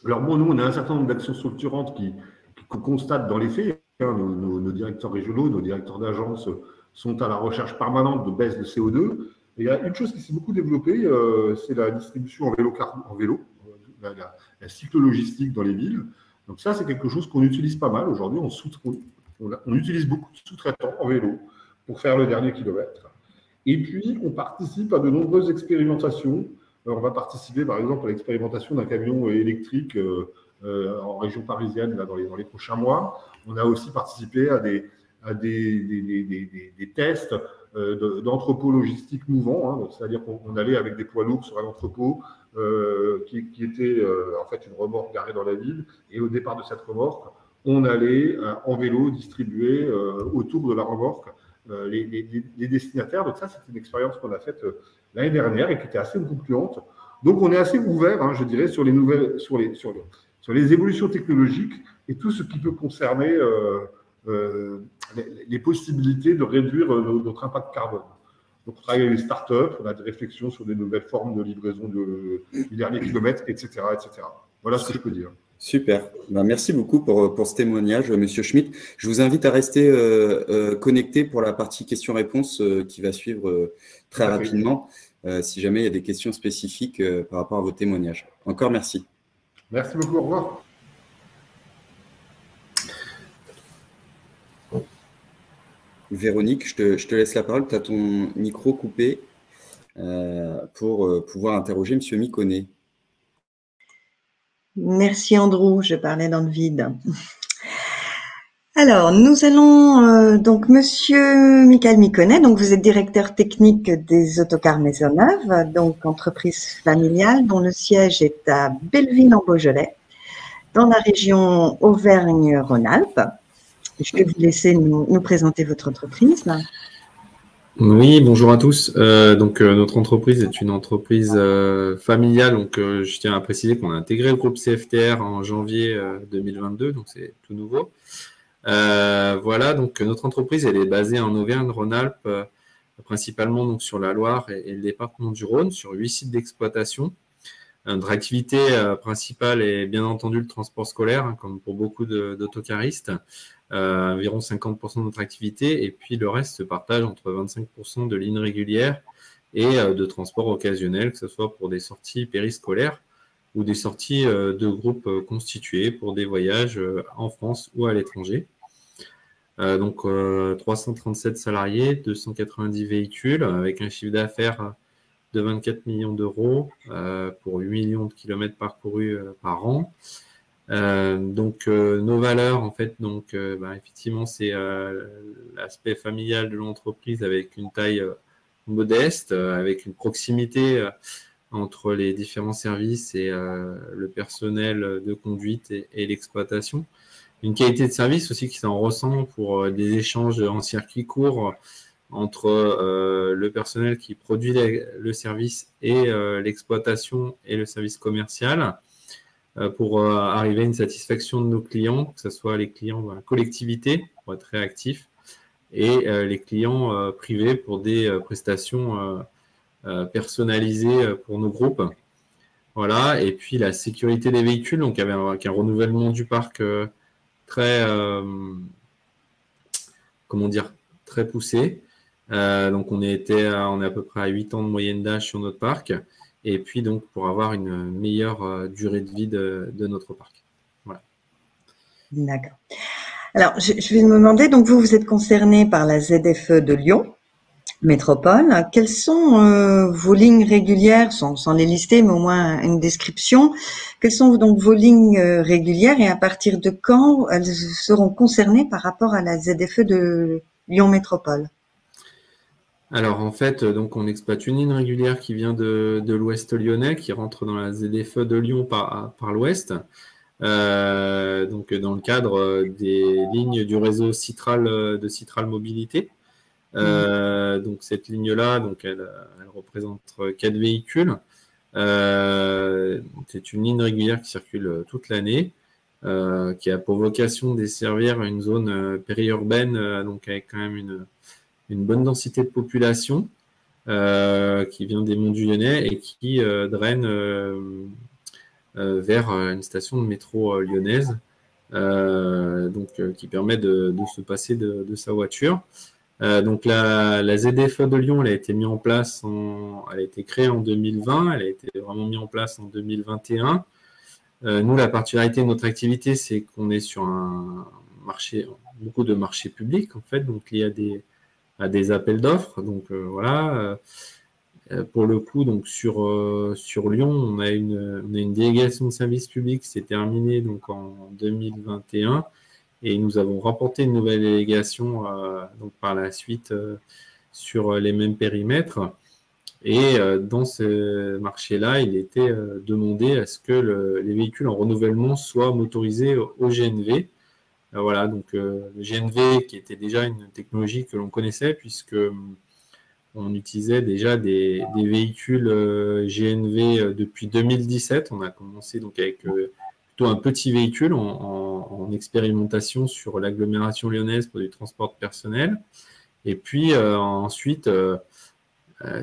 Speaker 4: Alors bon, nous, on a un certain nombre d'actions structurantes qu'on constate dans les faits. Hein, nos directeurs régionaux, nos directeurs d'agence sont à la recherche permanente de baisse de CO2. Et il y a une chose qui s'est beaucoup développée, c'est la distribution en vélo. la cyclo-logistique dans les villes. Donc ça, c'est quelque chose qu'on utilise pas mal. Aujourd'hui, on utilise beaucoup de sous-traitants en vélo pour faire le dernier kilomètre. Et puis, on participe à de nombreuses expérimentations. On va participer, par exemple, à l'expérimentation d'un camion électrique en région parisienne là, dans les prochains mois. On a aussi participé à des tests d'entrepôts logistiques mouvants, hein, c'est-à-dire qu'on allait avec des poids lourds sur un entrepôt qui était en fait une remorque garée dans la ville, et au départ de cette remorque, on allait en vélo distribuer autour de la remorque les destinataires. Donc ça, c'est une expérience qu'on a faite l'année dernière et qui était assez concluante. Donc on est assez ouvert, hein, je dirais, sur les évolutions technologiques et tout ce qui peut concerner les possibilités de réduire notre impact carbone. Donc, on travaille avec les startups, on a des réflexions sur des nouvelles formes de livraison du dernier kilomètre, etc., etc. Voilà ce que je peux dire.
Speaker 1: Super. Ben, merci beaucoup pour ce témoignage, Monsieur Schmitt. Je vous invite à rester connecté pour la partie questions-réponses qui va suivre très rapidement, si jamais il y a des questions spécifiques par rapport à vos témoignages. Encore merci.
Speaker 4: Merci beaucoup. Au revoir.
Speaker 1: Véronique, je te laisse la parole. Tu as ton micro coupé pour pouvoir interroger M. Miconnet.
Speaker 2: Merci Andrew, je parlais dans le vide. Alors, nous allons donc Monsieur Michael Miconnet, donc vous êtes directeur technique des Autocars Maisonneuve, donc entreprise familiale dont le siège est à Belleville en Beaujolais, dans la région Auvergne-Rhône-Alpes. Je vais vous laisser nous présenter votre entreprise.
Speaker 5: Oui, bonjour à tous. Notre entreprise est une entreprise familiale. Donc, je tiens à préciser qu'on a intégré le groupe CFTR en janvier 2022, donc c'est tout nouveau. Voilà, donc notre entreprise elle est basée en Auvergne-Rhône-Alpes, principalement donc sur la Loire et le département du Rhône, sur 8 sites d'exploitation. Notre activité principale est bien entendu le transport scolaire, hein, comme pour beaucoup d'autocaristes. Environ 50% de notre activité, et puis le reste se partage entre 25% de lignes régulières et de transport occasionnel, que ce soit pour des sorties périscolaires ou des sorties de groupes constitués pour des voyages en France ou à l'étranger. 337 salariés, 290 véhicules, avec un chiffre d'affaires de 24 millions d'euros pour 8 millions de kilomètres parcourus par an. Nos valeurs, en fait, effectivement, c'est l'aspect familial de l'entreprise avec une taille modeste, avec une proximité entre les différents services et le personnel de conduite et l'exploitation. Une qualité de service aussi qui s'en ressent pour des échanges en circuit court entre le personnel qui produit le service et l'exploitation et le service commercial, pour arriver à une satisfaction de nos clients, que ce soit les clients de la collectivité, pour être réactifs, et les clients privés pour des prestations personnalisées pour nos groupes. Voilà, et puis la sécurité des véhicules, donc avec un renouvellement du parc très poussé. Donc on est à peu près à 8 ans de moyenne d'âge sur notre parc. Et puis donc pour avoir une meilleure durée de vie de notre parc. Voilà.
Speaker 2: D'accord. Alors, je vais me demander, donc vous êtes concerné par la ZFE de Lyon Métropole. Quelles sont vos lignes régulières, sans les lister, mais au moins une description. Quelles sont donc vos lignes régulières et à partir de quand elles seront concernées par rapport à la ZFE de Lyon Métropole?
Speaker 5: Alors en fait, donc on exploite une ligne régulière qui vient de l'ouest lyonnais, qui rentre dans la ZFE de Lyon par l'ouest, donc dans le cadre des lignes du réseau Citral de Citral Mobilité. Donc cette ligne-là, donc elle représente 4 véhicules. C'est une ligne régulière qui circule toute l'année, qui a pour vocation de desservir une zone périurbaine, donc avec quand même une bonne densité de population qui vient des Monts du Lyonnais et qui draine vers une station de métro lyonnaise, qui permet de se passer de sa voiture. Donc la ZFE de Lyon, elle a été créée en 2020, elle a été vraiment mise en place en 2021. Nous, la particularité de notre activité, c'est qu'on est sur un marché, beaucoup de marchés publics, en fait, donc liés à des appels d'offres. Donc, voilà. Pour le coup, donc sur Lyon, on a une délégation de service public qui s'est terminée donc en 2021 et nous avons remporté une nouvelle délégation donc par la suite sur les mêmes périmètres. Et dans ce marché-là, il était demandé à ce que les véhicules en renouvellement soient motorisés au GNV. Voilà, donc le GNV qui était déjà une technologie que l'on connaissait puisque on utilisait déjà des véhicules GNV depuis 2017. On a commencé donc avec plutôt un petit véhicule en expérimentation sur l'agglomération lyonnaise pour du transport personnel. Et puis ensuite,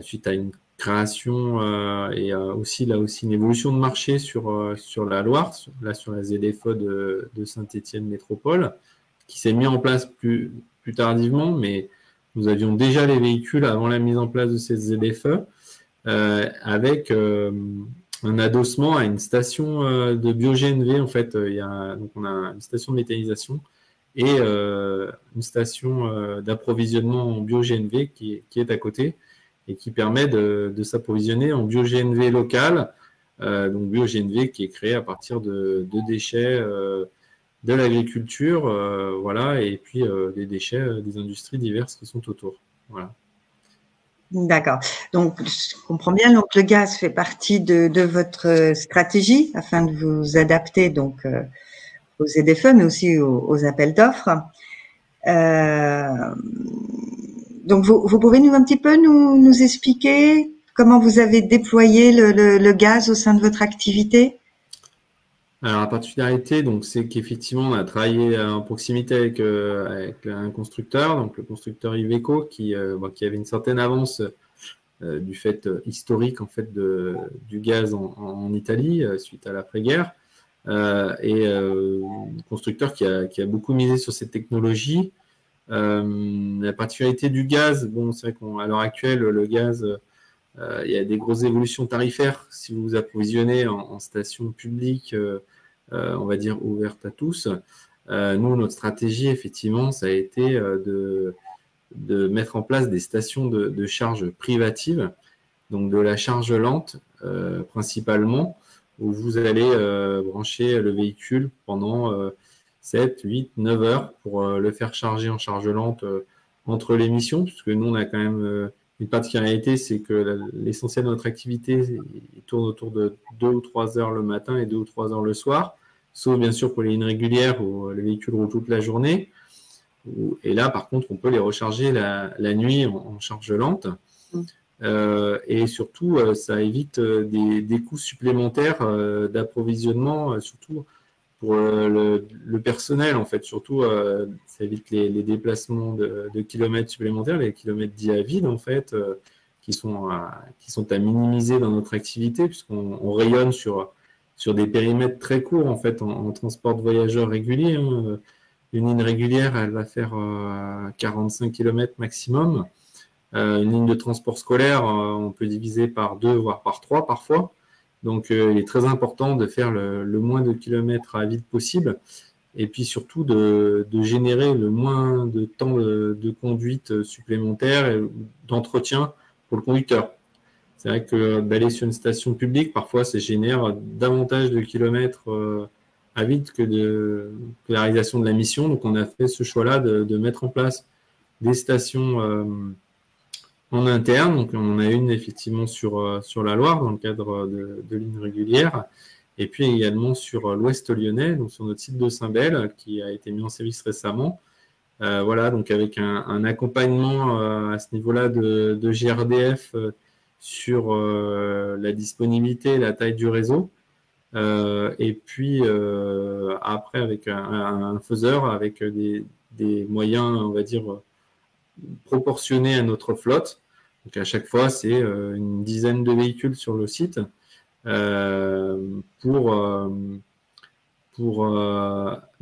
Speaker 5: suite à une création et aussi une évolution de marché sur la Loire, là sur la ZFE de Saint-Étienne Métropole, qui s'est mis en place plus tardivement, mais nous avions déjà les véhicules avant la mise en place de cette ZFE avec un adossement à une station de bio-GNV. En fait, donc on a une station de méthanisation et une station d'approvisionnement en bio-GNV qui est à côté et qui permet de s'approvisionner en bio-GNV local, donc bio-GNV qui est créé à partir de déchets de l'agriculture, voilà, et puis des déchets des industries diverses qui sont autour. Voilà.
Speaker 2: D'accord. Donc, je comprends bien. Donc, le gaz fait partie de votre stratégie afin de vous adapter donc aux ZFE, mais aussi aux appels d'offres. Donc, vous pouvez un petit peu nous expliquer comment vous avez déployé le gaz au sein de votre activité?
Speaker 5: Alors, la particularité, donc, c'est qu'effectivement, on a travaillé en proximité avec un constructeur, donc le constructeur Iveco, qui avait une certaine avance du fait historique en fait du gaz en Italie suite à l'après-guerre, et constructeur qui a beaucoup misé sur cette technologie. La particularité du gaz, bon, c'est vrai qu'à l'heure actuelle, le gaz, il y a des grosses évolutions tarifaires si vous vous approvisionnez en station publique. On va dire ouverte à tous. Nous, notre stratégie, effectivement, ça a été de mettre en place des stations de charge privatives, donc de la charge lente principalement, où vous allez brancher le véhicule pendant 7, 8, 9 heures pour le faire charger en charge lente entre les missions, puisque nous, on a quand même une particularité, c'est que l'essentiel de notre activité il tourne autour de 2 ou 3 heures le matin et 2 ou 3 heures le soir, sauf bien sûr pour les lignes régulières où le véhicule roule toute la journée. Et là, par contre, on peut les recharger la nuit en charge lente. Et surtout, ça évite des coûts supplémentaires d'approvisionnement, surtout pour le personnel, en fait. Surtout, ça évite les déplacements de kilomètres supplémentaires, les kilomètres dits à vide, en fait, qui sont à minimiser dans notre activité, puisqu'on rayonne sur des périmètres très courts, en fait, en transport de voyageurs réguliers. Hein. Une ligne régulière, elle va faire 45 km maximum. Une ligne de transport scolaire, on peut diviser par 2, voire par 3 parfois. Donc, il est très important de faire le moins de kilomètres à vide possible. Et puis surtout de générer le moins de temps de conduite supplémentaire et d'entretien pour le conducteur. C'est vrai que d'aller sur une station publique, parfois, ça génère davantage de kilomètres à vide que la réalisation de la mission. Donc, on a fait ce choix-là de mettre en place des stations en interne. Donc, on en a une effectivement sur la Loire, dans le cadre de lignes régulières, et puis également sur l'Ouest lyonnais, donc sur notre site de Saint-Bel, qui a été mis en service récemment. Voilà, donc avec un accompagnement à ce niveau-là de GRDF sur la disponibilité et la taille du réseau. Et puis après avec un faiseur avec des moyens, on va dire, proportionnés à notre flotte. Donc à chaque fois, c'est une dizaine de véhicules sur le site pour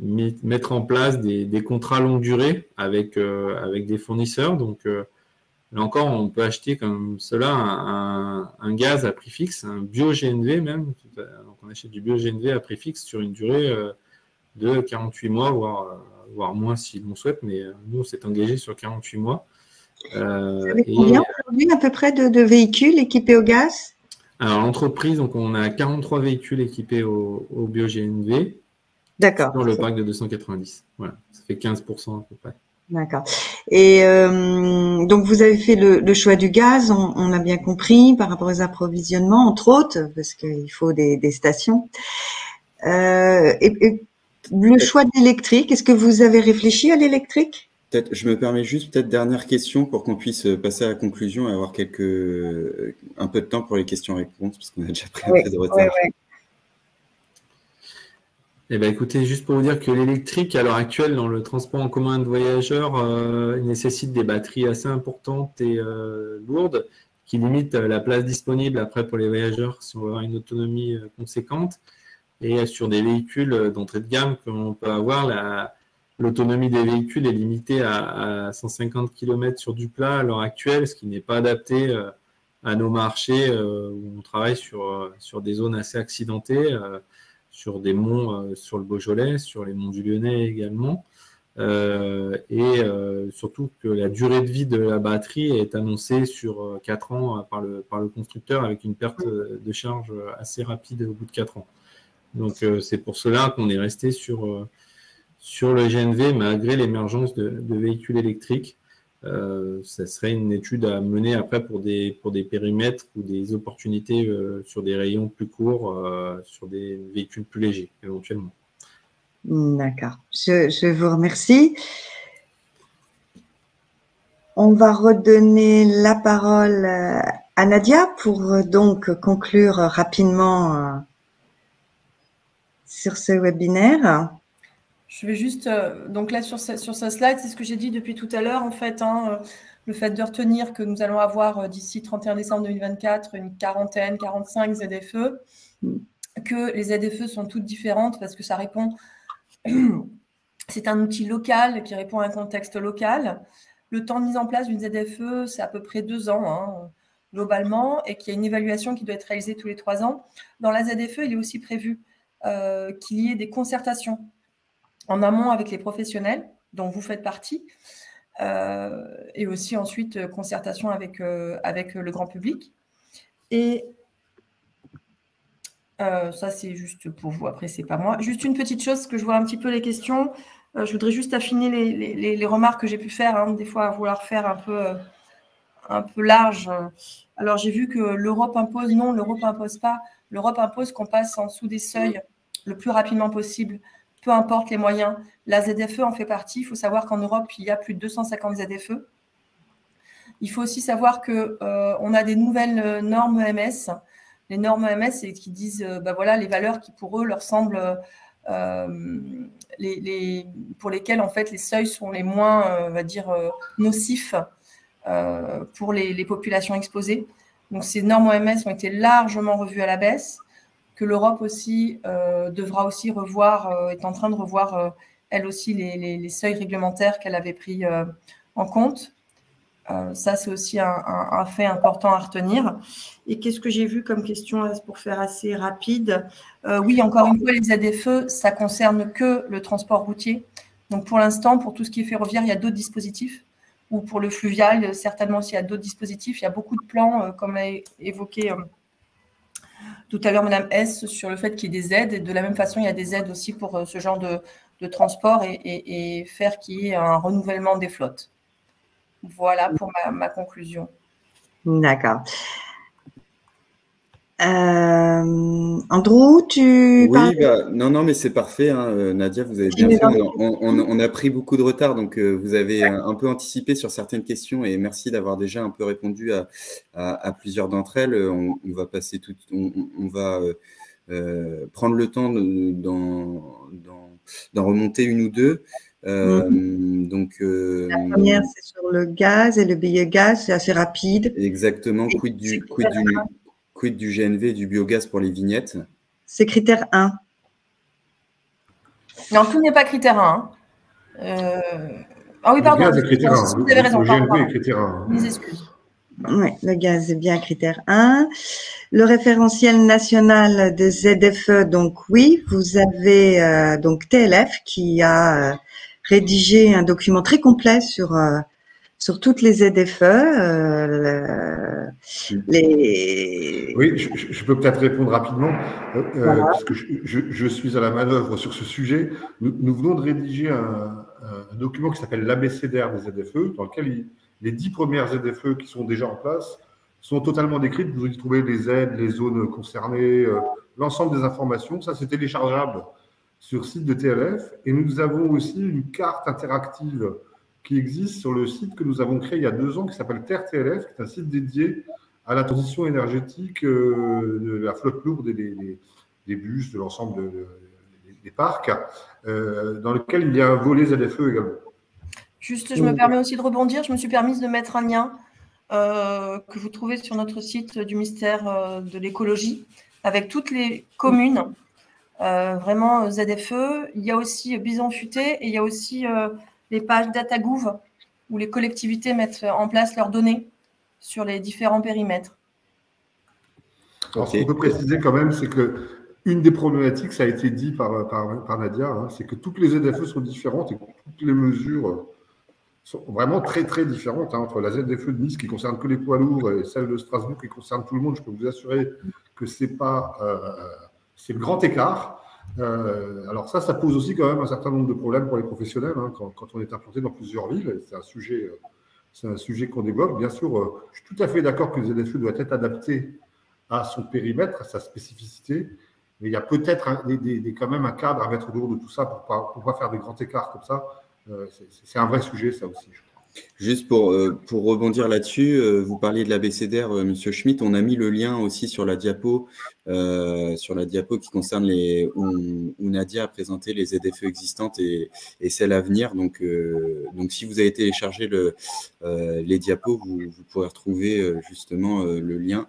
Speaker 5: mettre en place des contrats longue durée avec des fournisseurs. Donc Là encore, on peut acheter comme cela un gaz à prix fixe, un bio-GNV même. Donc, on achète du bio-GNV à prix fixe sur une durée de 48 mois, voire moins si l'on souhaite, mais nous, on s'est engagé sur 48 mois.
Speaker 2: Combien aujourd'hui à peu près de véhicules équipés au gaz?
Speaker 5: Alors, l'entreprise, donc on a 43 véhicules équipés au bio-GNV.
Speaker 2: D'accord.
Speaker 5: Sur le parc de 290. Voilà, ça fait 15% à peu près.
Speaker 2: D'accord. Et donc, vous avez fait le choix du gaz, on a bien compris, par rapport aux approvisionnements, entre autres, parce qu'il faut des stations. Et le choix de l'électrique, est-ce que vous avez réfléchi à l'électrique?
Speaker 1: Peut-être, je me permets juste peut-être dernière question pour qu'on puisse passer à la conclusion et avoir un peu de temps pour les questions-réponses, parce qu'on a déjà pris un peu de retard.
Speaker 2: Oui.
Speaker 5: Eh bien, écoutez, juste pour vous dire que l'électrique, à l'heure actuelle, dans le transport en commun de voyageurs, nécessite des batteries assez importantes et lourdes, qui limitent la place disponible après pour les voyageurs si on veut avoir une autonomie conséquente. Et sur des véhicules d'entrée de gamme que l'on peut avoir, l'autonomie des véhicules est limitée à 150 km sur du plat à l'heure actuelle, ce qui n'est pas adapté à nos marchés où on travaille sur des zones assez accidentées, sur des monts, sur le Beaujolais, sur les monts du Lyonnais également. Surtout que la durée de vie de la batterie est annoncée sur 4 ans par le constructeur, avec une perte de charge assez rapide au bout de 4 ans. Donc, c'est pour cela qu'on est resté sur le GNV, malgré l'émergence de véhicules électriques. Ça serait une étude à mener après pour des périmètres ou des opportunités sur des rayons plus courts, sur des véhicules plus légers, éventuellement.
Speaker 2: D'accord. Je vous remercie. On va redonner la parole à Nadia pour donc conclure rapidement sur ce webinaire.
Speaker 3: Je vais juste, donc là sur ce slide, c'est ce que j'ai dit depuis tout à l'heure en fait, le fait de retenir que nous allons avoir d'ici 31 décembre 2024 une 45 ZFE, que les ZFE sont toutes différentes parce que ça répond, c'est un outil local qui répond à un contexte local. Le temps de mise en place d'une ZFE, c'est à peu près 2 ans globalement, et qu'il y a une évaluation qui doit être réalisée tous les 3 ans. Dans la ZFE, il est aussi prévu qu'il y ait des concertations en amont avec les professionnels, dont vous faites partie, et aussi ensuite concertation avec le grand public. Et ça, c'est juste pour vous, après, c'est pas moi. Juste une petite chose, que je vois un petit peu les questions. Je voudrais juste affiner les remarques que j'ai pu faire, des fois à vouloir faire un peu large. Alors, j'ai vu que l'Europe impose. Non, l'Europe n'impose pas. L'Europe impose qu'on passe en dessous des seuils le plus rapidement possible, peu importe les moyens. La ZFE en fait partie. Il faut savoir qu'en Europe, il y a plus de 250 ZFE. Il faut aussi savoir qu'on a des nouvelles normes EMS. Les normes EMS, c'est qui disent voilà, les valeurs qui, pour eux, leur semblent pour lesquelles, en fait, les seuils sont les moins, on va dire, nocifs pour les populations exposées. Donc, ces normes OMS ont été largement revues à la baisse, que l'Europe aussi devra aussi revoir, est en train de revoir, elle aussi, les seuils réglementaires qu'elle avait pris en compte. Ça, c'est aussi un fait important à retenir. Et qu'est-ce que j'ai vu comme question pour faire assez rapide? Oui, encore une fois, les ZFE, ça ne concerne que le transport routier. Donc, pour l'instant, pour tout ce qui est ferroviaire, il y a d'autres dispositifs. Ou pour le fluvial, certainement, s'il y a d'autres dispositifs. Il y a beaucoup de plans, comme l'a évoqué tout à l'heure Madame S, sur le fait qu'il y ait des aides. Et de la même façon, il y a des aides aussi pour ce genre de transport et faire qu'il y ait un renouvellement des flottes. Voilà pour ma conclusion.
Speaker 2: D'accord. Andrew, tu
Speaker 1: Oui, non, mais c'est parfait. Nadia, vous avez bien fait. On a pris beaucoup de retard, donc vous avez un peu anticipé sur certaines questions et merci d'avoir déjà un peu répondu à plusieurs d'entre elles. On va passer on va prendre le temps d'en remonter une ou deux. Donc,
Speaker 2: la première, c'est sur le gaz et le biogaz, c'est assez rapide.
Speaker 1: Exactement. Quid du GNV et du biogaz pour les vignettes?
Speaker 2: C'est critère 1.
Speaker 3: Non, tout n'est pas critère 1. Ah oui, pardon.
Speaker 4: Le gaz est critère 1.
Speaker 3: Vous avez raison.
Speaker 4: Le GNP est critère 1.
Speaker 3: Mes excuses.
Speaker 2: Oui, le gaz est bien critère 1. Le référentiel national des ZFE, donc oui, vous avez donc TLF qui a rédigé un document très complet sur toutes les ZFE.
Speaker 4: Oui, je peux peut-être répondre rapidement,
Speaker 2: Voilà.
Speaker 4: puisque je suis à la manœuvre sur ce sujet. Nous venons de rédiger un document qui s'appelle l'ABCDR des ZFE, dans lequel les 10 premières ZFE qui sont déjà en place sont totalement décrites. Vous y trouvez les aides, les zones concernées, l'ensemble des informations. Ça, c'est téléchargeable sur le site de TLF. Et nous avons aussi une carte interactive qui existe sur le site que nous avons créé il y a 2 ans, qui s'appelle Terre TLF, qui est un site dédié à la transition énergétique de la flotte lourde et des bus, de l'ensemble des parcs, dans lequel il y a un volet ZFE également.
Speaker 3: Juste, je me permets aussi de rebondir. Je me suis permise de mettre un lien que vous trouvez sur notre site du ministère de l'écologie avec toutes les communes, vraiment ZFE. Il y a aussi Bison Futé et il y a aussi les pages DataGouv où les collectivités mettent en place leurs données sur les différents périmètres.
Speaker 4: Alors, ce qu'on peut préciser quand même, c'est que une des problématiques, ça a été dit par Nadia, hein, c'est que toutes les ZFE sont différentes et que toutes les mesures sont vraiment très, très différentes. Hein, entre la ZFE de Nice qui concerne que les poids lourds et celle de Strasbourg qui concerne tout le monde, je peux vous assurer que c'est le grand écart. Alors ça pose aussi quand même un certain nombre de problèmes pour les professionnels hein, quand on est implanté dans plusieurs villes. C'est un sujet qu'on développe. Bien sûr, je suis tout à fait d'accord que le ZFE doit être adapté à son périmètre, à sa spécificité, mais il y a peut-être quand même un cadre à mettre autour de tout ça pour pas faire des grands écarts comme ça. C'est un vrai sujet, ça aussi, je crois.
Speaker 1: Juste pour rebondir là-dessus, vous parliez de l'ABCDR, Monsieur Schmitt, on a mis le lien aussi sur la diapo qui concerne où Nadia a présenté les ZFE existantes et celles à venir. Donc si vous avez téléchargé les diapos, vous pourrez retrouver justement le lien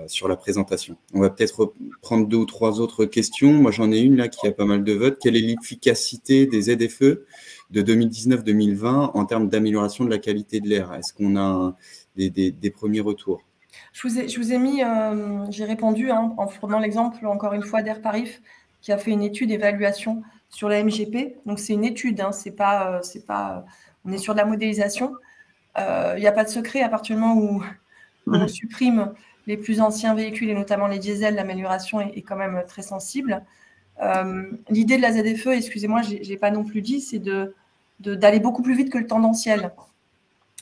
Speaker 1: sur la présentation. On va peut-être prendre 2 ou 3 autres questions. Moi, j'en ai une là qui a pas mal de votes. Quelle est l'efficacité des ZFE de 2019-2020 en termes d'amélioration de la qualité de l'air? Est-ce qu'on a des premiers retours?
Speaker 3: Je vous ai mis, j'ai répondu hein, en prenant l'exemple encore une fois d'Air Paris qui a fait une étude d'évaluation sur la MGP. Donc c'est une étude, hein, c'est pas, on est sur de la modélisation. Il n'y a pas de secret à partir du moment où on supprime les plus anciens véhicules et notamment les diesels, l'amélioration est quand même très sensible. L'idée de la ZFE, excusez-moi, je n'ai pas non plus dit, c'est d'aller beaucoup plus vite que le tendanciel.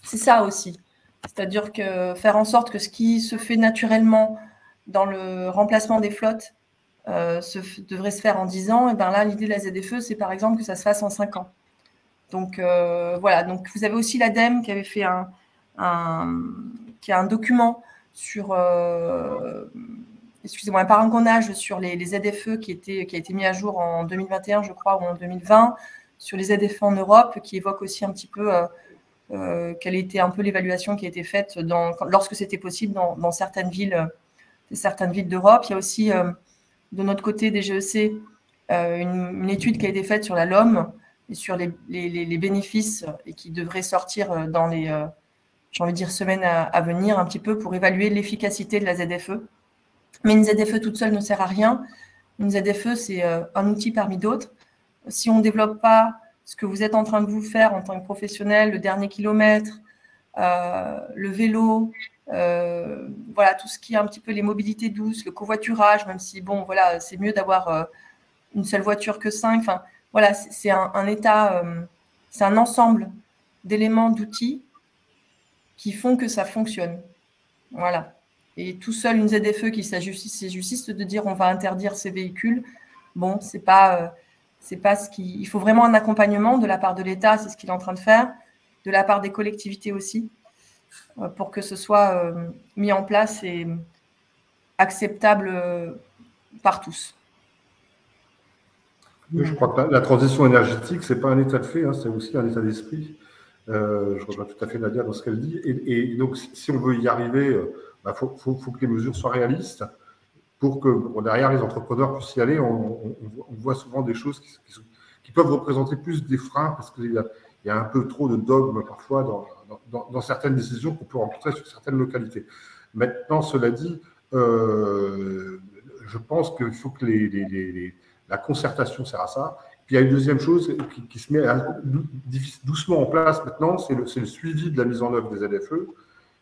Speaker 3: C'est ça aussi. C'est-à-dire que faire en sorte que ce qui se fait naturellement dans le remplacement des flottes devrait se faire en 10 ans. Et bien là, l'idée de la ZFE, c'est par exemple que ça se fasse en 5 ans. Donc voilà. Donc vous avez aussi l'ADEME qui avait fait qui a un document sur excusez-moi, un parangonnage sur les ZFE qui a été mis à jour en 2021, je crois, ou en 2020, sur les ZFE en Europe, qui évoque aussi un petit peu quelle était un peu l'évaluation qui a été faite lorsque c'était possible dans certaines villes d'Europe. Il y a aussi, de notre côté des GEC, une étude qui a été faite sur la LOM et sur les bénéfices et qui devrait sortir dans les, j'ai envie de dire, semaines à venir, un petit peu pour évaluer l'efficacité de la ZFE. Mais une ZFE toute seule ne sert à rien. Une ZFE, c'est un outil parmi d'autres. Si on ne développe pas ce que vous êtes en train de vous faire en tant que professionnel, le dernier kilomètre, le vélo, voilà, tout ce qui est un petit peu les mobilités douces, le covoiturage, même si, bon, voilà, c'est mieux d'avoir une seule voiture que 5. Enfin, voilà, c'est un état, c'est un ensemble d'éléments, d'outils qui font que ça fonctionne. Voilà. Et tout seul, une ZFE qui s'ajuste de dire on va interdire ces véhicules, bon, c'est pas ce qui. Il faut vraiment un accompagnement de la part de l'État, c'est ce qu'il est en train de faire, de la part des collectivités aussi, pour que ce soit mis en place et acceptable par tous.
Speaker 4: Je crois que la transition énergétique, ce n'est pas un état de fait, hein, c'est aussi un état d'esprit. Je rejoins tout à fait Nadia dans ce qu'elle dit. Et donc, si on veut y arriver, faut que les mesures soient réalistes pour que derrière les entrepreneurs puissent y aller. On voit souvent des choses qui peuvent représenter plus des freins parce qu'il y il y a un peu trop de dogmes parfois dans certaines décisions qu'on peut rencontrer sur certaines localités. Maintenant, cela dit, je pense qu'il faut que la concertation sert à ça. Puis il y a une deuxième chose qui se met doucement en place maintenant, c'est le suivi de la mise en œuvre des ZFE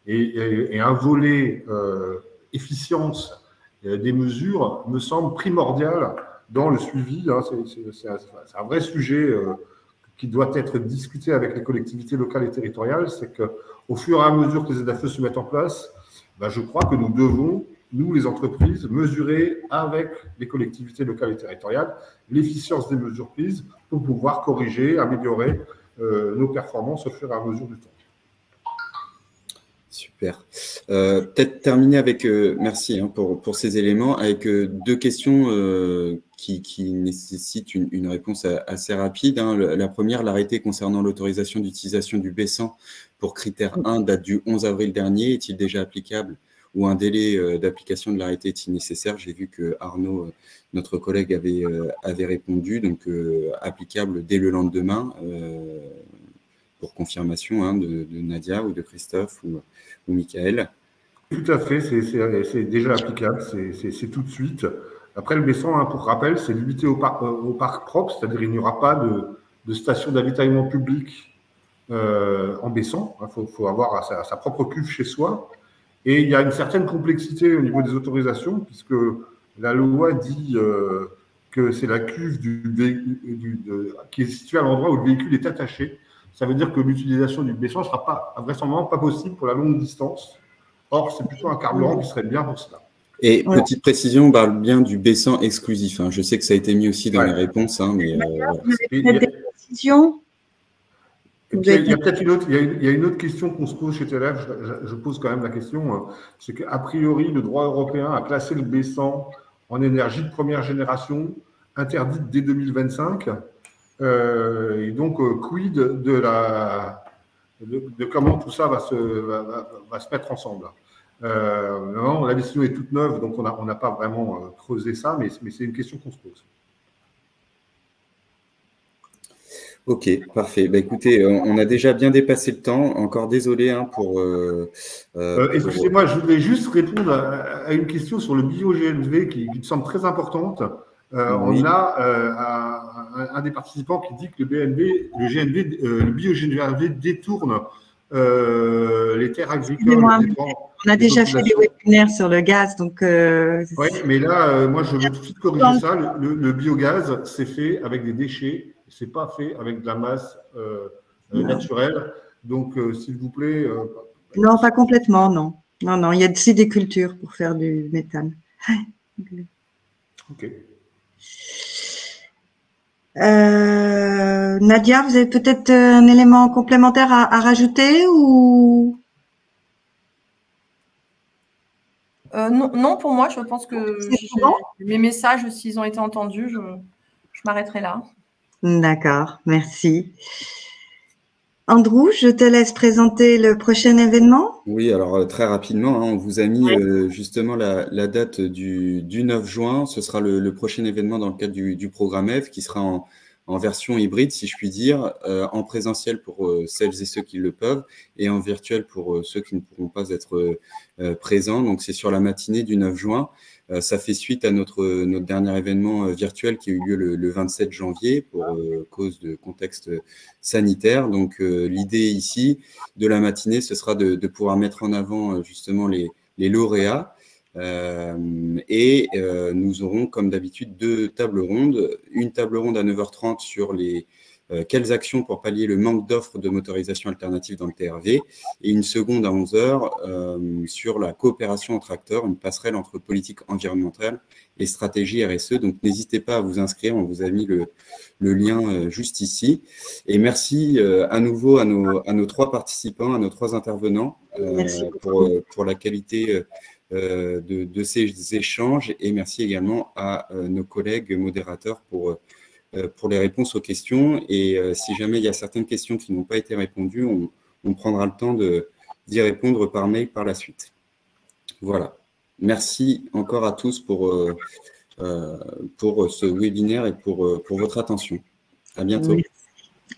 Speaker 4: et un volet efficience des mesures me semble primordial dans le suivi. Hein, c'est un vrai sujet qui doit être discuté avec les collectivités locales et territoriales. C'est qu'au fur et à mesure que les ZFE se mettent en place, ben, je crois que nous devons, nous les entreprises, mesurer avec les collectivités locales et territoriales l'efficience des mesures prises pour pouvoir corriger, améliorer nos performances au fur et à mesure du temps.
Speaker 1: Super. Peut-être terminer avec, merci hein, pour ces éléments, avec deux questions qui nécessitent une réponse assez rapide. Hein. La première, l'arrêté concernant l'autorisation d'utilisation du B100 pour critère 1 date du 11 avril dernier. Est-il déjà applicable ou un délai d'application de l'arrêté est-il nécessaire? J'ai vu que Arnaud, notre collègue, avait répondu, donc applicable dès le lendemain, pour confirmation hein, de Nadia ou de Christophe ou Michael.
Speaker 4: Tout à fait, c'est déjà applicable, c'est tout de suite. Après, le B100, hein, pour rappel, c'est limité au parc propre, c'est-à-dire qu'il n'y aura pas de station d'avitaillement public en B100. Il faut avoir sa propre cuve chez soi. Et il y a une certaine complexité au niveau des autorisations, puisque la loi dit que c'est la cuve qui est située à l'endroit où le véhicule est attaché. Ça veut dire que l'utilisation du B100 ne sera vraisemblablement pas possible pour la longue distance. Or, c'est plutôt un carburant qui serait bien pour cela.
Speaker 1: Et petite précision, on parle bien du B100 exclusif. Hein. Je sais que ça a été mis aussi dans les réponses. Hein, mais,
Speaker 2: il y a des précisions.
Speaker 4: Il y a peut-être une autre question qu'on se pose chez TLF, je pose quand même la question, c'est qu'a priori, le droit européen a classé le B100 en énergie de première génération, interdite dès 2025. Et donc, quid de comment tout ça va se mettre ensemble. Non, la décision est toute neuve, donc on n'a pas vraiment creusé ça, mais c'est une question qu'on se pose.
Speaker 1: Ok, parfait. Bah, écoutez, on a déjà bien dépassé le temps. Encore désolé hein, pour…
Speaker 4: Excusez-moi, je voulais juste répondre à une question sur le bio-GNV qui me semble très importante. Oui. On a un des participants qui dit que le bio-GNV détourne les terres agricoles.
Speaker 2: On a déjà fait des webinaires sur le gaz, donc…
Speaker 4: Oui, mais là, moi, je veux tout de suite corriger ça. Le biogaz, c'est fait avec des déchets. C'est pas fait avec de la masse naturelle. Donc, s'il vous plaît…
Speaker 2: non, pas complètement, non. Non, il y a aussi des cultures pour faire du méthane.
Speaker 4: OK.
Speaker 2: Nadia, vous avez peut-être un élément complémentaire à rajouter ou…
Speaker 3: Non, pour moi, je pense que mes messages, s'ils ont été entendus, je m'arrêterai là.
Speaker 2: D'accord, merci. Andrew, je te laisse présenter le prochain événement.
Speaker 1: Oui, alors très rapidement, hein, on vous a mis justement la date du 9 juin. Ce sera le prochain événement dans le cadre du programme F qui sera en version hybride, si je puis dire, en présentiel pour celles et ceux qui le peuvent et en virtuel pour ceux qui ne pourront pas être présents. Donc, c'est sur la matinée du 9 juin. Ça fait suite à notre dernier événement virtuel qui a eu lieu le 27 janvier pour cause de contexte sanitaire. Donc, l'idée ici de la matinée, ce sera de pouvoir mettre en avant justement les lauréats. Nous aurons, comme d'habitude, 2 tables rondes. Une table ronde à 9h30 sur quelles actions pour pallier le manque d'offres de motorisation alternative dans le TRV et une seconde à 11h sur la coopération entre acteurs, une passerelle entre politique environnementale et stratégie RSE. Donc, n'hésitez pas à vous inscrire. On vous a mis le lien juste ici. Et merci à nouveau à nos 3 participants, à nos 3 intervenants pour la qualité de ces échanges et merci également à nos collègues modérateurs pour les réponses aux questions et si jamais il y a certaines questions qui n'ont pas été répondues, on prendra le temps d'y répondre par mail par la suite. Voilà. Merci encore à tous pour ce webinaire et pour votre attention. À bientôt.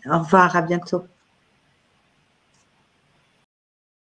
Speaker 2: Au revoir, à bientôt.